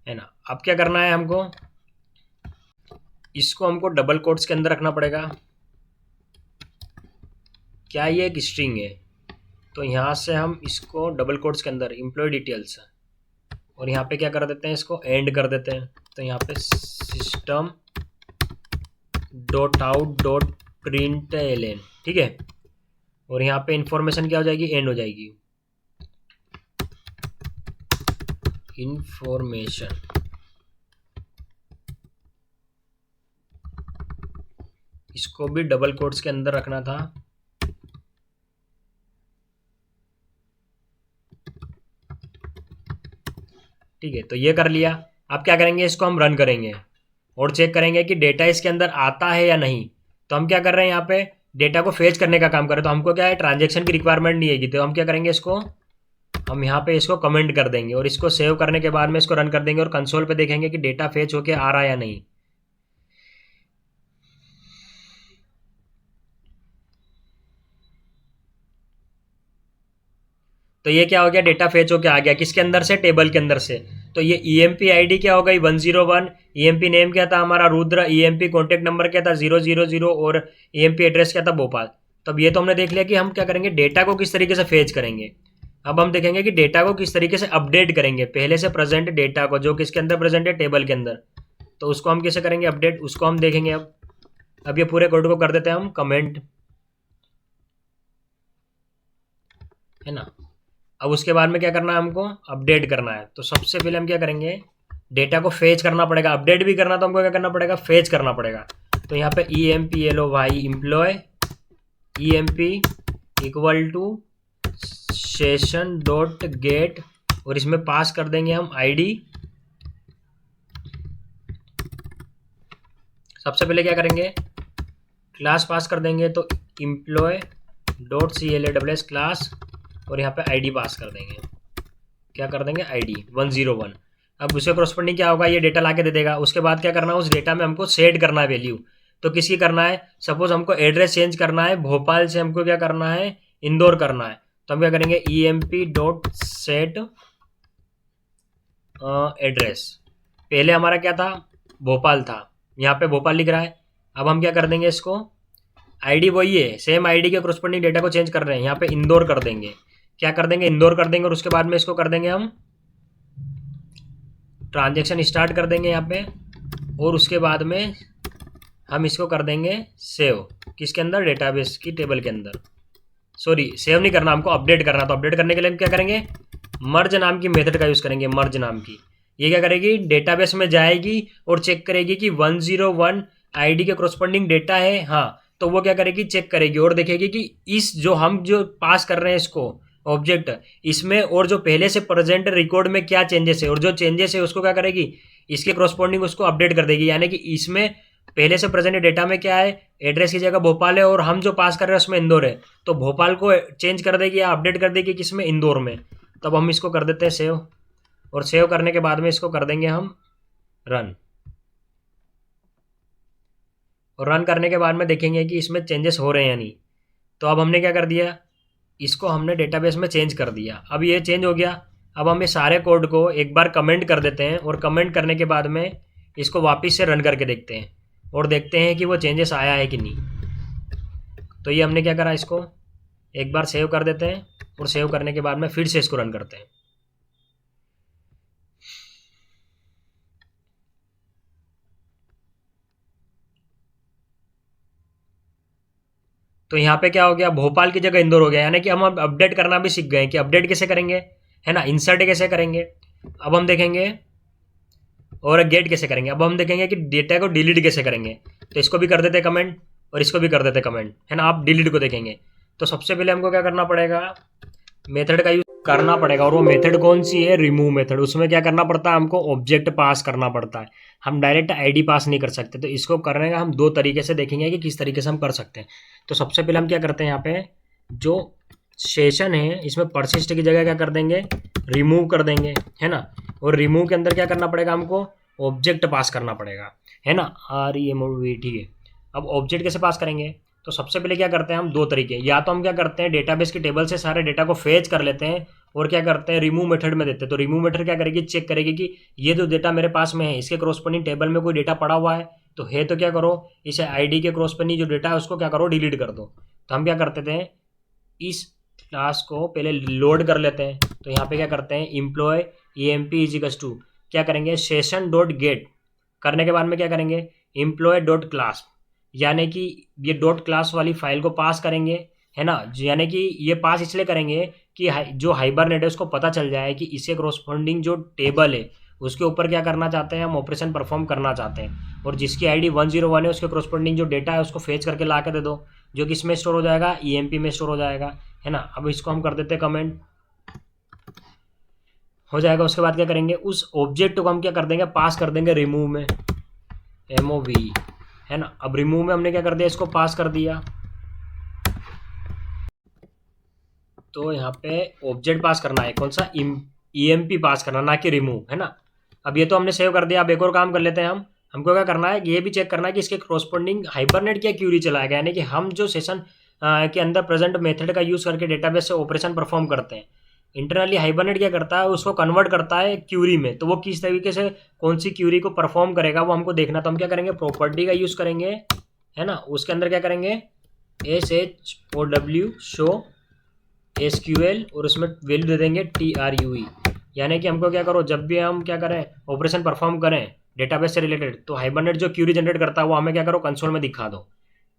है ना। अब क्या करना है हमको, इसको हमको डबल कोट्स के अंदर रखना पड़ेगा। क्या ये एक स्ट्रिंग है, तो यहाँ से हम इसको डबल कोट्स के अंदर एम्प्लॉय डिटेल्स, और यहाँ पे क्या कर देते हैं, इसको एंड कर देते हैं। तो यहाँ पे system dot out dot print L N, ठीक है। और यहाँ पे इंफॉर्मेशन क्या हो जाएगी, एंड हो जाएगी, इंफॉर्मेशन। इसको भी डबल कोट्स के अंदर रखना था। ठीक है, तो ये कर लिया। अब क्या करेंगे, इसको हम रन करेंगे और चेक करेंगे कि डेटा इसके अंदर आता है या नहीं। तो हम क्या कर रहे हैं, यहाँ पे डेटा को फेच करने का काम कर रहे हैं। तो हमको क्या है, ट्रांजैक्शन की रिक्वायरमेंट नहीं है। तो हम क्या करेंगे, इसको हम यहाँ पे इसको कमेंट कर देंगे और इसको सेव करने के बाद में इसको रन कर देंगे और कंसोल पे देखेंगे कि डेटा फेच होके आ रहा है या नहीं। तो ये क्या हो गया, डेटा फेच होके आ गया। किसके अंदर से, टेबल के अंदर से। तो ये emp id क्या हो गई, 101। emp नेम क्या था हमारा, रुद्र। emp कॉन्टेक्ट नंबर क्या था, 000, और emp एड्रेस क्या था, भोपाल। तब ये तो हमने देख लिया कि हम क्या करेंगे, डेटा को किस तरीके से फेच करेंगे। अब हम देखेंगे कि डेटा को किस तरीके से अपडेट करेंगे। पहले से प्रेजेंट डेटा को, जो किसके अंदर प्रेजेंट है, टेबल के अंदर, तो उसको हम कैसे करेंगे अपडेट, उसको हम देखेंगे। अब ये पूरे कोड को कर देते हैं हम कमेंट, है ना। अब उसके बाद में क्या करना है, हमको अपडेट करना है। तो सबसे पहले हम क्या करेंगे, डेटा को फेच करना पड़ेगा। अपडेट भी करना तो हमको क्या करना पड़ेगा, फेच करना पड़ेगा। तो यहाँ पे employ employ emp equal to session dot get, और इसमें पास कर देंगे हम आईडी। सबसे पहले क्या करेंगे, क्लास पास कर देंगे। तो एम्प्लॉय डॉट CLASS क्लास, और यहाँ पे आईडी पास कर देंगे। क्या कर देंगे, आईडी 101। अब उसके कॉरस्पॉन्डिंग क्या होगा, ये डेटा ला के दे देगा। उसके बाद क्या करना है, उस डेटा में हमको सेट करना है वैल्यू। तो किसकी करना है, सपोज हमको एड्रेस चेंज करना है, भोपाल से हमको क्या करना है, इंदौर करना है। तो हम क्या करेंगे, emp डॉट सेट एड्रेस। पहले हमारा क्या था, भोपाल था, यहाँ पे भोपाल लिख रहा है। अब हम क्या कर देंगे, इसको आईडी वही है, सेम आईडी के कॉरस्पॉन्डिंग डेटा को चेंज कर रहे हैं, यहाँ पे इंदौर कर देंगे। क्या कर देंगे, इंदौर कर देंगे। और उसके बाद में इसको कर देंगे हम ट्रांजैक्शन स्टार्ट कर देंगे यहाँ पे, और उसके बाद में हम इसको कर देंगे सेव। किसके अंदर, डेटाबेस की टेबल के अंदर। सॉरी, सेव नहीं करना, हमको अपडेट करना। तो अपडेट करने के लिए हम क्या करेंगे, मर्ज नाम की मेथड का यूज़ करेंगे। मर्ज नाम की, ये क्या करेगी, डेटाबेस में जाएगी और चेक करेगी कि 101 आईडी के कॉरस्पॉन्डिंग डेटा है, हाँ। तो वो क्या करेगी, चेक करेगी और देखेगी कि इस जो हम जो पास कर रहे हैं इसको ऑब्जेक्ट, इसमें और जो पहले से प्रेजेंट रिकॉर्ड में क्या चेंजेस है, और जो चेंजेस है उसको क्या करेगी, इसके कॉरस्पॉन्डिंग उसको अपडेट कर देगी। यानी कि इसमें पहले से प्रेजेंट डेटा में क्या है, एड्रेस की जगह भोपाल है, और हम जो पास कर रहे हैं उसमें इंदौर है। तो भोपाल को चेंज कर देगी या अपडेट कर देगी किसमें, इंदौर में। तब हम इसको कर देते हैं सेव, और सेव करने के बाद में इसको कर देंगे हम रन। और रन करने के बाद में देखेंगे कि इसमें चेंजेस हो रहे हैं या नहीं। तो अब हमने क्या कर दिया, इसको हमने डेटाबेस में चेंज कर दिया। अब ये चेंज हो गया। अब हम ये सारे कोड को एक बार कमेंट कर देते हैं, और कमेंट करने के बाद में इसको वापस से रन करके देखते हैं और देखते हैं कि वो चेंजेस आया है कि नहीं। तो ये हमने क्या करा, इसको एक बार सेव कर देते हैं और सेव करने के बाद में फिर से इसको रन करते हैं। तो यहाँ पे क्या हो गया, भोपाल की जगह इंदौर हो गया, यानी कि हम अब अपडेट करना भी सीख गए कि अपडेट कैसे करेंगे, है ना, इंसर्ट कैसे करेंगे। अब हम देखेंगे और गेट कैसे करेंगे। अब हम देखेंगे कि डेटा को डिलीट कैसे करेंगे। तो इसको भी कर देते कमेंट और इसको भी कर देते कमेंट, है ना। आप डिलीट को देखेंगे तो सबसे पहले हमको क्या करना पड़ेगा, मेथड का यूज करना पड़ेगा। और वो मेथड कौन सी है, रिमूव मेथड। उसमें क्या करना पड़ता है, हमको ऑब्जेक्ट पास करना पड़ता है, हम डायरेक्ट आईडी पास नहीं कर सकते। तो इसको करने का हम दो तरीके से देखेंगे कि किस तरीके से हम कर सकते हैं। तो सबसे पहले हम क्या करते हैं, यहाँ पे जो सेशन है इसमें परसिस्ट की जगह क्या कर देंगे, रिमूव कर देंगे, है ना। और रिमूव के अंदर क्या करना पड़ेगा, हमको ऑब्जेक्ट पास करना पड़ेगा, है ना, REMOV, ठीक है। अब ऑब्जेक्ट कैसे पास करेंगे, तो सबसे पहले क्या करते हैं हम, दो तरीके, या तो हम क्या करते हैं डेटाबेस की टेबल से सारे डेटा को फेच कर लेते हैं और क्या करते हैं रिमूव मेथड में देते हैं। तो रिमूव मेथड क्या करेगी, चेक करेगी कि ये जो डेटा मेरे पास में है इसके क्रॉसपोंडिंग टेबल में कोई डेटा पड़ा हुआ है, तो क्या करो, इसे आईडी के क्रॉसपोंडिंग जो डेटा है उसको क्या करो, डिलीट कर दो। तो हम क्या करते थे, इस क्लास को पहले लोड कर लेते हैं। तो यहाँ पे क्या करते हैं, एम्प्लॉय EMP इजिकल्स टू क्या करेंगे, सेशन डॉट गेट करने के बाद में क्या करेंगे, एम्प्लॉय डॉट क्लास, यानी कि ये डॉट क्लास वाली फाइल को पास करेंगे, है ना। यानी कि ये पास इसलिए करेंगे कि जो हाइबरनेट है उसको पता चल जाए कि इससे क्रॉसपोंडिंग जो टेबल है उसके ऊपर क्या करना चाहते हैं, हम ऑपरेशन परफॉर्म करना चाहते हैं। और जिसकी आईडी 101 है उसके क्रॉसपोंडिंग जो डेटा है उसको फेच करके ला के दे दो, जो कि इसमें स्टोर हो जाएगा, EMP में स्टोर हो जाएगा, है ना। अब इसको हम कर देते हैं कमेंट, हो जाएगा। उसके बाद क्या करेंगे, उस ऑब्जेक्ट को हम क्या कर देंगे, पास कर देंगे रिमूव में, MOV, है ना। अब रिमूव में हमने क्या कर दिया, इसको पास कर दिया। तो यहाँ पे ऑब्जेक्ट पास करना है, कौन सा, EMP पास करना, ना कि रिमूव, है ना। अब ये तो हमने सेव कर दिया। अब एक और काम कर लेते हैं हम, हमको क्या करना है, ये भी चेक करना है कि इसके क्रॉसपोंडिंग हाइबरनेट क्या क्यूरी चलाएगा, यानी कि हम जो सेशन के अंदर प्रेजेंट मेथड का यूज़ करके डेटाबेस से ऑपरेशन परफॉर्म करते हैं, इंटरनली हाइबरनेट क्या करता है, उसको कन्वर्ट करता है क्यूरी में। तो वो किस तरीके से कौन सी क्यूरी को परफॉर्म करेगा वो हमको देखना। तो हम क्या करेंगे, प्रॉपर्टी का यूज़ करेंगे, है ना। उसके अंदर क्या करेंगे, SHOW शो SQL और उसमें वैल्यू दे देंगे TRUE, यानी कि हमको क्या करो, जब भी हम क्या करें, ऑपरेशन परफॉर्म करें डेटाबेस से रिलेटेड, तो हाइबरनेट जो क्यूरी जनरेट करता है वो हमें क्या करो, कंसोल में दिखा दो।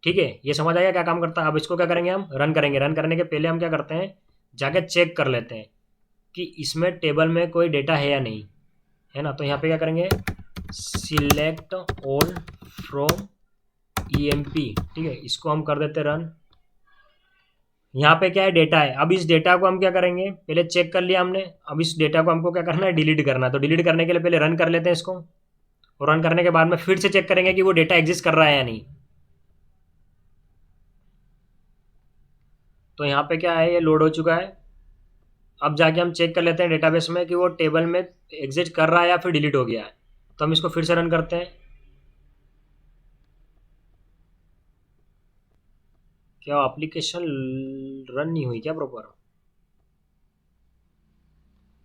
ठीक है, ये समझ आएगा क्या काम करता है। अब इसको क्या करेंगे, हम रन करेंगे। रन करने के पहले हम क्या करते हैं, जाके चेक कर लेते हैं कि इसमें टेबल में कोई डेटा है या नहीं, है ना। तो यहाँ पे क्या करेंगे, सिलेक्ट ऑल फ्रॉम EMP, ठीक है, इसको हम कर देते रन। यहाँ पे क्या है, डेटा है। अब इस डेटा को हम क्या करेंगे, पहले चेक कर लिया हमने, अब इस डेटा को हमको क्या करना है, डिलीट करना है। तो डिलीट करने के लिए पहले रन कर लेते हैं इसको, और रन करने के बाद में फिर से चेक करेंगे कि वो डेटा एग्जिस्ट कर रहा है या नहीं। तो यहाँ पे क्या है, ये लोड हो चुका है। अब जाके हम चेक कर लेते हैं डेटाबेस में कि वो टेबल में एग्जिस्ट कर रहा है या फिर डिलीट हो गया है। तो हम इसको फिर से रन करते हैं। क्या एप्लीकेशन रन नहीं हुई क्या प्रॉपर,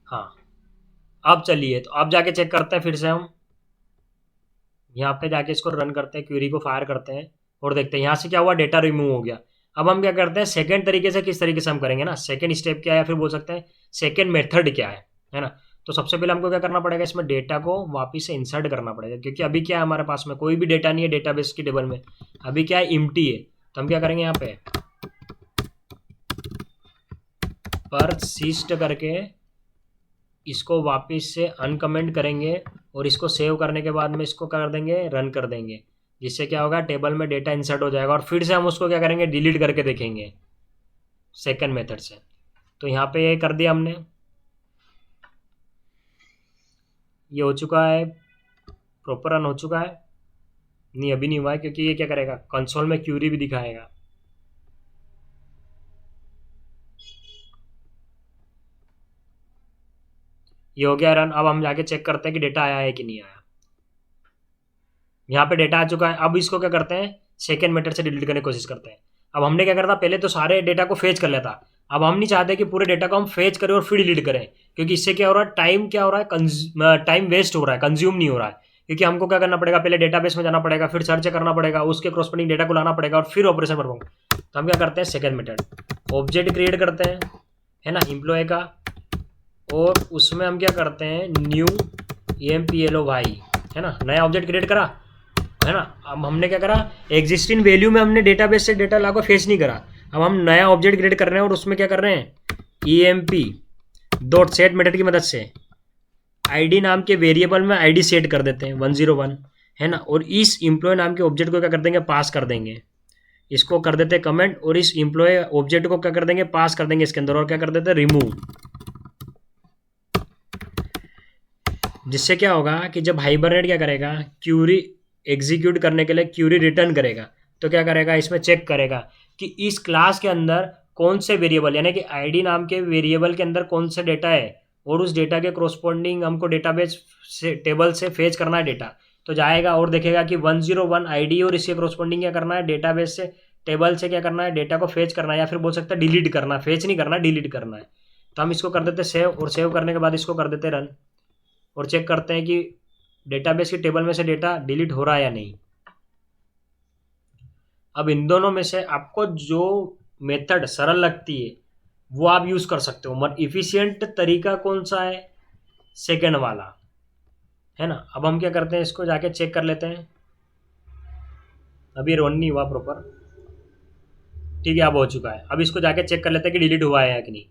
हाँ। अब चलिए, तो अब जाके चेक करते हैं फिर से हम, यहाँ पे जाके इसको रन करते हैं, क्वेरी को फायर करते हैं और देखते हैं यहाँ से क्या हुआ, डेटा रिमूव हो गया। अब हम क्या करते हैं, सेकंड तरीके से किस तरीके से हम करेंगे ना, सेकंड स्टेप क्या है, या फिर बोल सकते हैं सेकंड मेथड क्या है ना। तो सबसे पहले हमको क्या करना पड़ेगा, इसमें डेटा को वापस से इंसर्ट करना पड़ेगा, क्योंकि अभी क्या है, हमारे पास में कोई भी डेटा नहीं है डेटाबेस की टेबल में, अभी क्या है, इम्प्टी है। तो हम क्या करेंगे, यहाँ पे परसिस्ट करके इसको वापस से अनकमेंट करेंगे और इसको सेव करने के बाद में इसको कर देंगे, रन कर देंगे, जिससे क्या होगा, टेबल में डेटा इंसर्ट हो जाएगा। और फिर से हम उसको क्या करेंगे, डिलीट करके देखेंगे सेकंड मेथड से। तो यहाँ पे ये कर दिया हमने, ये हो चुका है, प्रॉपर रन हो चुका है। नहीं, अभी नहीं हुआ है, क्योंकि ये क्या करेगा, कंसोल में क्यूरी भी दिखाएगा। ये हो गया रन। अब हम जाके चेक करते हैं कि डेटा आया है कि नहीं आया। यहाँ पे डेटा आ चुका है। अब इसको क्या करते हैं, सेकेंड मेथड से डिलीट करने की कोशिश करते हैं। अब हमने क्या करता, पहले तो सारे डेटा को फेच कर लेता। अब हम नहीं चाहते कि पूरे डेटा को हम फेच करें और फिर डिलीट करें, क्योंकि इससे क्या हो रहा है, टाइम क्या हो रहा है, टाइम वेस्ट हो रहा है, कंज्यूम नहीं हो रहा है। क्योंकि हमको क्या करना पड़ेगा, पहले डेटाबेस में जाना पड़ेगा, फिर सर्च करना पड़ेगा, उसके क्रॉसपोंडिंग डेटा को लाना पड़ेगा और फिर ऑपरेशन परफॉर्म। तो हम क्या करते हैं, सेकंड मेथड, ऑब्जेक्ट क्रिएट करते हैं, है ना, एम्प्लॉय का, और उसमें हम क्या करते हैं, न्यू employ, है ना, नया ऑब्जेक्ट क्रिएट करा, है ना। अब हमने क्या करा, एग्जिस्टिंग वैल्यू में हमने डेटाबेस से डेटा ला को फेच नहीं करा, अब हम नया ऑब्जेक्ट क्रिएट कर रहे हैं और उसमें क्या कर रहे हैं, emp.set मेथड की मदद से id नाम के वेरिएबल में id सेट कर देते हैं 101, है ना, और इस एम्प्लॉय नाम के ऑब्जेक्ट को क्या कर देंगे, पास कर देंगे, इसको कर देते हैं कमेंट, और इस एम्प्लॉय ऑब्जेक्ट को क्या कर देंगे, पास कर देंगे इसके अंदर, और क्या कर देते हैं, रिमूव। जिससे क्या होगा कि जब हाइबरनेट क्या करेगा, क्यूरी एग्जीक्यूट करने के लिए क्यूरी रिटर्न करेगा, तो क्या करेगा, इसमें चेक करेगा कि इस क्लास के अंदर कौन से वेरिएबल, यानी कि आईडी नाम के वेरिएबल के अंदर कौन सा डेटा है, और उस डेटा के कोरोस्पोंडिंग हमको डेटाबेस से टेबल से फेच करना है डेटा। तो जाएगा और देखेगा कि 101 आईडी और इसके कोरोस्पोंडिंग क्या करना है, डेटाबेस से टेबल से क्या करना है, डेटा को फेच करना है, या फिर बोल सकते हैं डिलीट करना, फेच नहीं करना, डिलीट करना है। तो हम इसको कर देते सेव, और सेव करने के बाद इसको कर देते रन, और चेक करते हैं कि डेटाबेस की टेबल में से डेटा डिलीट हो रहा है या नहीं। अब इन दोनों में से आपको जो मेथड सरल लगती है वो आप यूज कर सकते हो, मगर इफिशियंट तरीका कौन सा है, सेकंड वाला, है ना। अब हम क्या करते हैं, इसको जाके चेक कर लेते हैं, अभी रन नहीं हुआ प्रॉपर, ठीक है, अब हो चुका है। अब इसको जाके चेक कर लेते हैं कि डिलीट हुआ है या कि नहीं।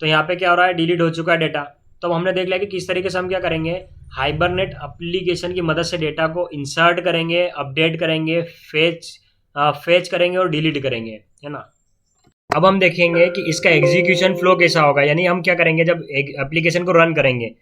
तो यहाँ पे क्या हो रहा है, डिलीट हो चुका है डेटा। तो हमने देख लिया कि किस तरीके से हम क्या करेंगे, हाइबरनेट एप्लीकेशन की मदद से डेटा को इंसर्ट करेंगे, अपडेट करेंगे, फेच करेंगे और डिलीट करेंगे, है ना। अब हम देखेंगे कि इसका एग्जीक्यूशन फ्लो कैसा होगा, यानी हम क्या करेंगे, जब एप्लीकेशन को रन करेंगे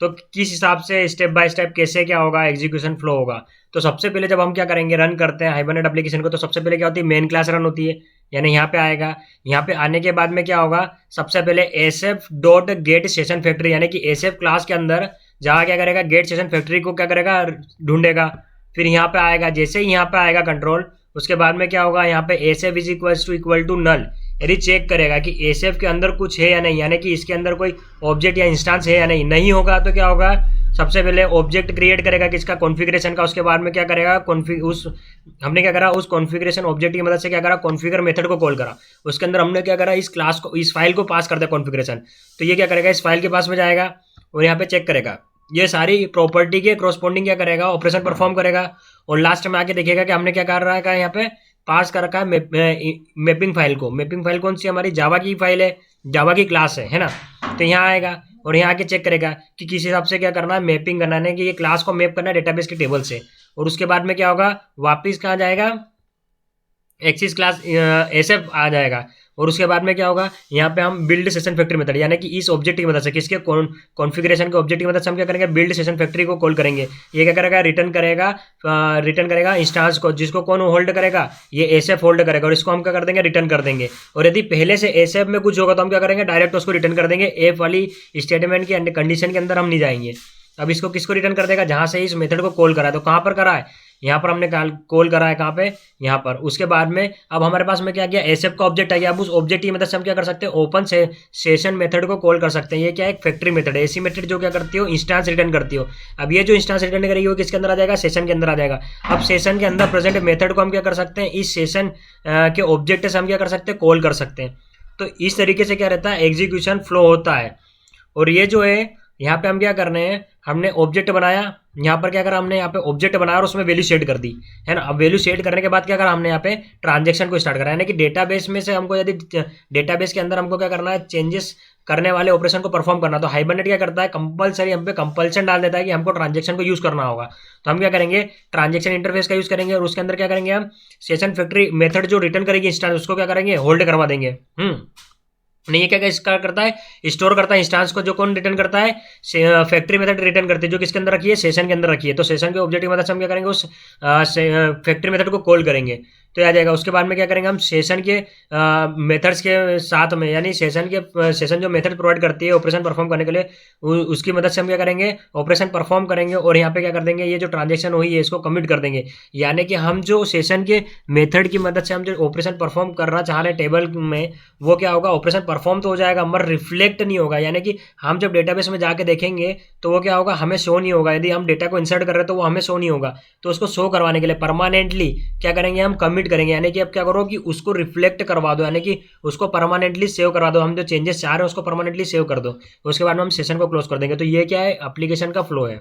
तो किस हिसाब से स्टेप बाय स्टेप कैसे क्या होगा, एग्जीक्यूशन फ्लो होगा। तो सबसे पहले जब हम क्या करेंगे, रन करते हैं हाइबरनेट एप्लीकेशन को, तो सबसे पहले क्या होती है, मेन क्लास रन होती है, यानी यहाँ पे आएगा। यहाँ पे आने के बाद में क्या होगा, सबसे पहले SF dot gate session factory, यानी कि एसएफ क्लास के अंदर जहाँ क्या करेगा, गेट सेशन फैक्ट्री को क्या करेगा, ढूंढेगा। फिर यहाँ पे आएगा, जैसे ही यहाँ पे आएगा कंट्रोल, उसके बाद में क्या होगा, यहाँ पे SF is equal to null, यदि चेक करेगा कि एसएफ के अंदर कुछ है या नहीं, यानी कि इसके अंदर कोई ऑब्जेक्ट या इंस्टेंस है या नहीं। नहीं होगा तो क्या होगा, सबसे पहले ऑब्जेक्ट क्रिएट करेगा किसका, कॉन्फ़िगरेशन का। उसके बाद में क्या करेगा, हमने क्या करा, उस कॉन्फ़िगरेशन ऑब्जेक्ट की मदद से क्या करा, कॉन्फ़िगर मेथड को कॉल करा। उसके अंदर हमने क्या करा, इस क्लास को, इस फाइल को पास कर दिया कॉन्फ़िगरेशन। तो ये क्या करेगा, इस फाइल के पास में जाएगा और यहाँ पे चेक करेगा, ये सारी प्रॉपर्टी के क्रॉसपोंडिंग क्या करेगा, ऑपरेशन परफॉर्म करेगा। और लास्ट में आके देखेगा कि हमने क्या कर रहा है, यहाँ पे पास कर रखा है मैपिंग फाइल को। मैपिंग फाइल कौन सी, हमारी जावा की फाइल है, जावा की क्लास है ना। तो यहाँ आएगा और यहाँ आके चेक करेगा कि किस हिसाब से क्या करना है, मैपिंग करना है, कि ये क्लास को मैप करना है डेटाबेस के टेबल से। और उसके बाद में क्या होगा, वापिस कहाँ जाएगा, एक्सिस क्लास एसएफ आ जाएगा। और उसके बाद में क्या होगा, यहाँ पे हम बिल्ड सेशन फैक्ट्री मेथड, यानी कि इस ऑब्जेक्ट की मदद से, किसके कॉन्फ़िगरेशन के ऑब्जेक्ट की मदद से हम क्या करेंगे, बिल्ड सेशन फैक्ट्री को कॉल करेंगे। ये क्या करेगा, रिटर्न करेगा इंस्टांस को, जिसको कौन होल्ड करेगा, ये एसएफ होल्ड करेगा, और इसको हम क्या कर देंगे, रिटर्न कर देंगे। और यदि पहले से एसएफ में कुछ होगा तो हम क्या करेंगे, डायरेक्ट उसको रिटर्न कर देंगे, एफ वाली स्टेटमेंट की कंडीशन के अंदर हम नहीं जाएंगे। अब इसको किसको रिटर्न कर देगा, जहां से इस मेथड को कॉल करा है। तो कहां पर करा है, यहाँ पर हमने कॉल करा है, कहाँ पे, यहाँ पर। उसके बाद में अब हमारे पास में क्या गया, एसएफ का ऑब्जेक्ट आ गया। अब उस ऑब्जेक्ट की मदद से हम क्या कर सकते हैं, ओपन सेशन मेथड को कॉल कर सकते हैं। ये क्या है, एक फैक्ट्री मेथड है, ऐसी मेथड जो क्या करती हो, इंस्टेंस रिटर्न करती हो। अब ये जो इंस्टेंस रिटर्न करेगी वो किसके अंदर आ जाएगा, सेशन के अंदर आ जाएगा। अब सेशन के अंदर प्रेजेंट मेथड को हम क्या कर सकते हैं, इस सेशन के ऑब्जेक्ट से हम क्या कर सकते हैं, कॉल कर सकते हैं। तो इस तरीके से क्या रहता है, एग्जीक्यूशन फ्लो होता है। और ये जो है, यहाँ पे हम क्या कर रहे हैं, हमने ऑब्जेक्ट बनाया, यहाँ पर क्या करा, हमने यहाँ पे ऑब्जेक्ट बनाया और उसमें वैल्यू सेट कर दी, है ना। अब वैल्यू सेट करने के बाद क्या करा, हमने यहाँ पे ट्रांजैक्शन को स्टार्ट करा, यानी कि डेटाबेस में से हमको, यदि डेटाबेस के अंदर हमको क्या करना है, चेंजेस करने वाले ऑपरेशन को परफॉर्म करना। तो हाइबरनेट क्या करता है, कंपलसरी हम पे कंपल्सन डाल देता है कि हमको ट्रांजैक्शन को यूज करना होगा। तो हम क्या करेंगे, ट्रांजैक्शन इंटरफेस का यूज करेंगे, और उसके अंदर क्या करेंगे, हम सेशन फैक्ट्री मेथड जो रिटर्न करेगी इंस्टेंस, उसको क्या करेंगे, होल्ड करवा देंगे। नहीं, ये क्या इसका करता है, स्टोर करता है इंस्टेंस को, जो कौन रिटर्न करता है, फैक्ट्री मेथड रिटर्न करती है, जो किसके अंदर रखी है, सेशन के अंदर रखी है। तो सेशन के ऑब्जेक्ट की मदद से हम क्या करेंगे, उस फैक्ट्री मेथड को कॉल करेंगे, तो आ जाएगा। उसके बाद में क्या करेंगे, हम सेशन के मेथड्स के साथ में, यानी सेशन जो मेथड प्रोवाइड करती है ऑपरेशन परफॉर्म करने के लिए, उसकी मदद से हम क्या करेंगे, ऑपरेशन परफॉर्म करेंगे। और यहाँ पे क्या कर देंगे, ये जो ट्रांजेक्शन हुई है इसको कमिट कर देंगे। यानी कि हम जो सेशन के मेथड की मदद से हम जो ऑपरेशन परफॉर्म करना चाह रहे हैं टेबल में, वो क्या होगा, ऑपरेशन परफॉर्म तो हो जाएगा मगर रिफ्लेक्ट नहीं होगा। यानी कि हम जब डेटाबेस में जाके देखेंगे तो वो क्या होगा, हमें शो नहीं होगा। यदि हम डेटा को इंसर्ट कर रहे हैं तो वो हमें शो नहीं होगा। तो उसको शो करवाने के लिए परमानेंटली क्या करेंगे, हम कमिट सबमिट करेंगे, यानी कि अब क्या करो कि उसको रिफ्लेक्ट करवा दो, यानी कि उसको परमानेंटली सेव करवा दो। हम जो चेंजेस चाह रहे हैं उसको परमानेंटली सेव कर दो, उसके बाद में हम सेशन को क्लोज कर देंगे। तो ये क्या है, एप्लीकेशन का फ्लो है।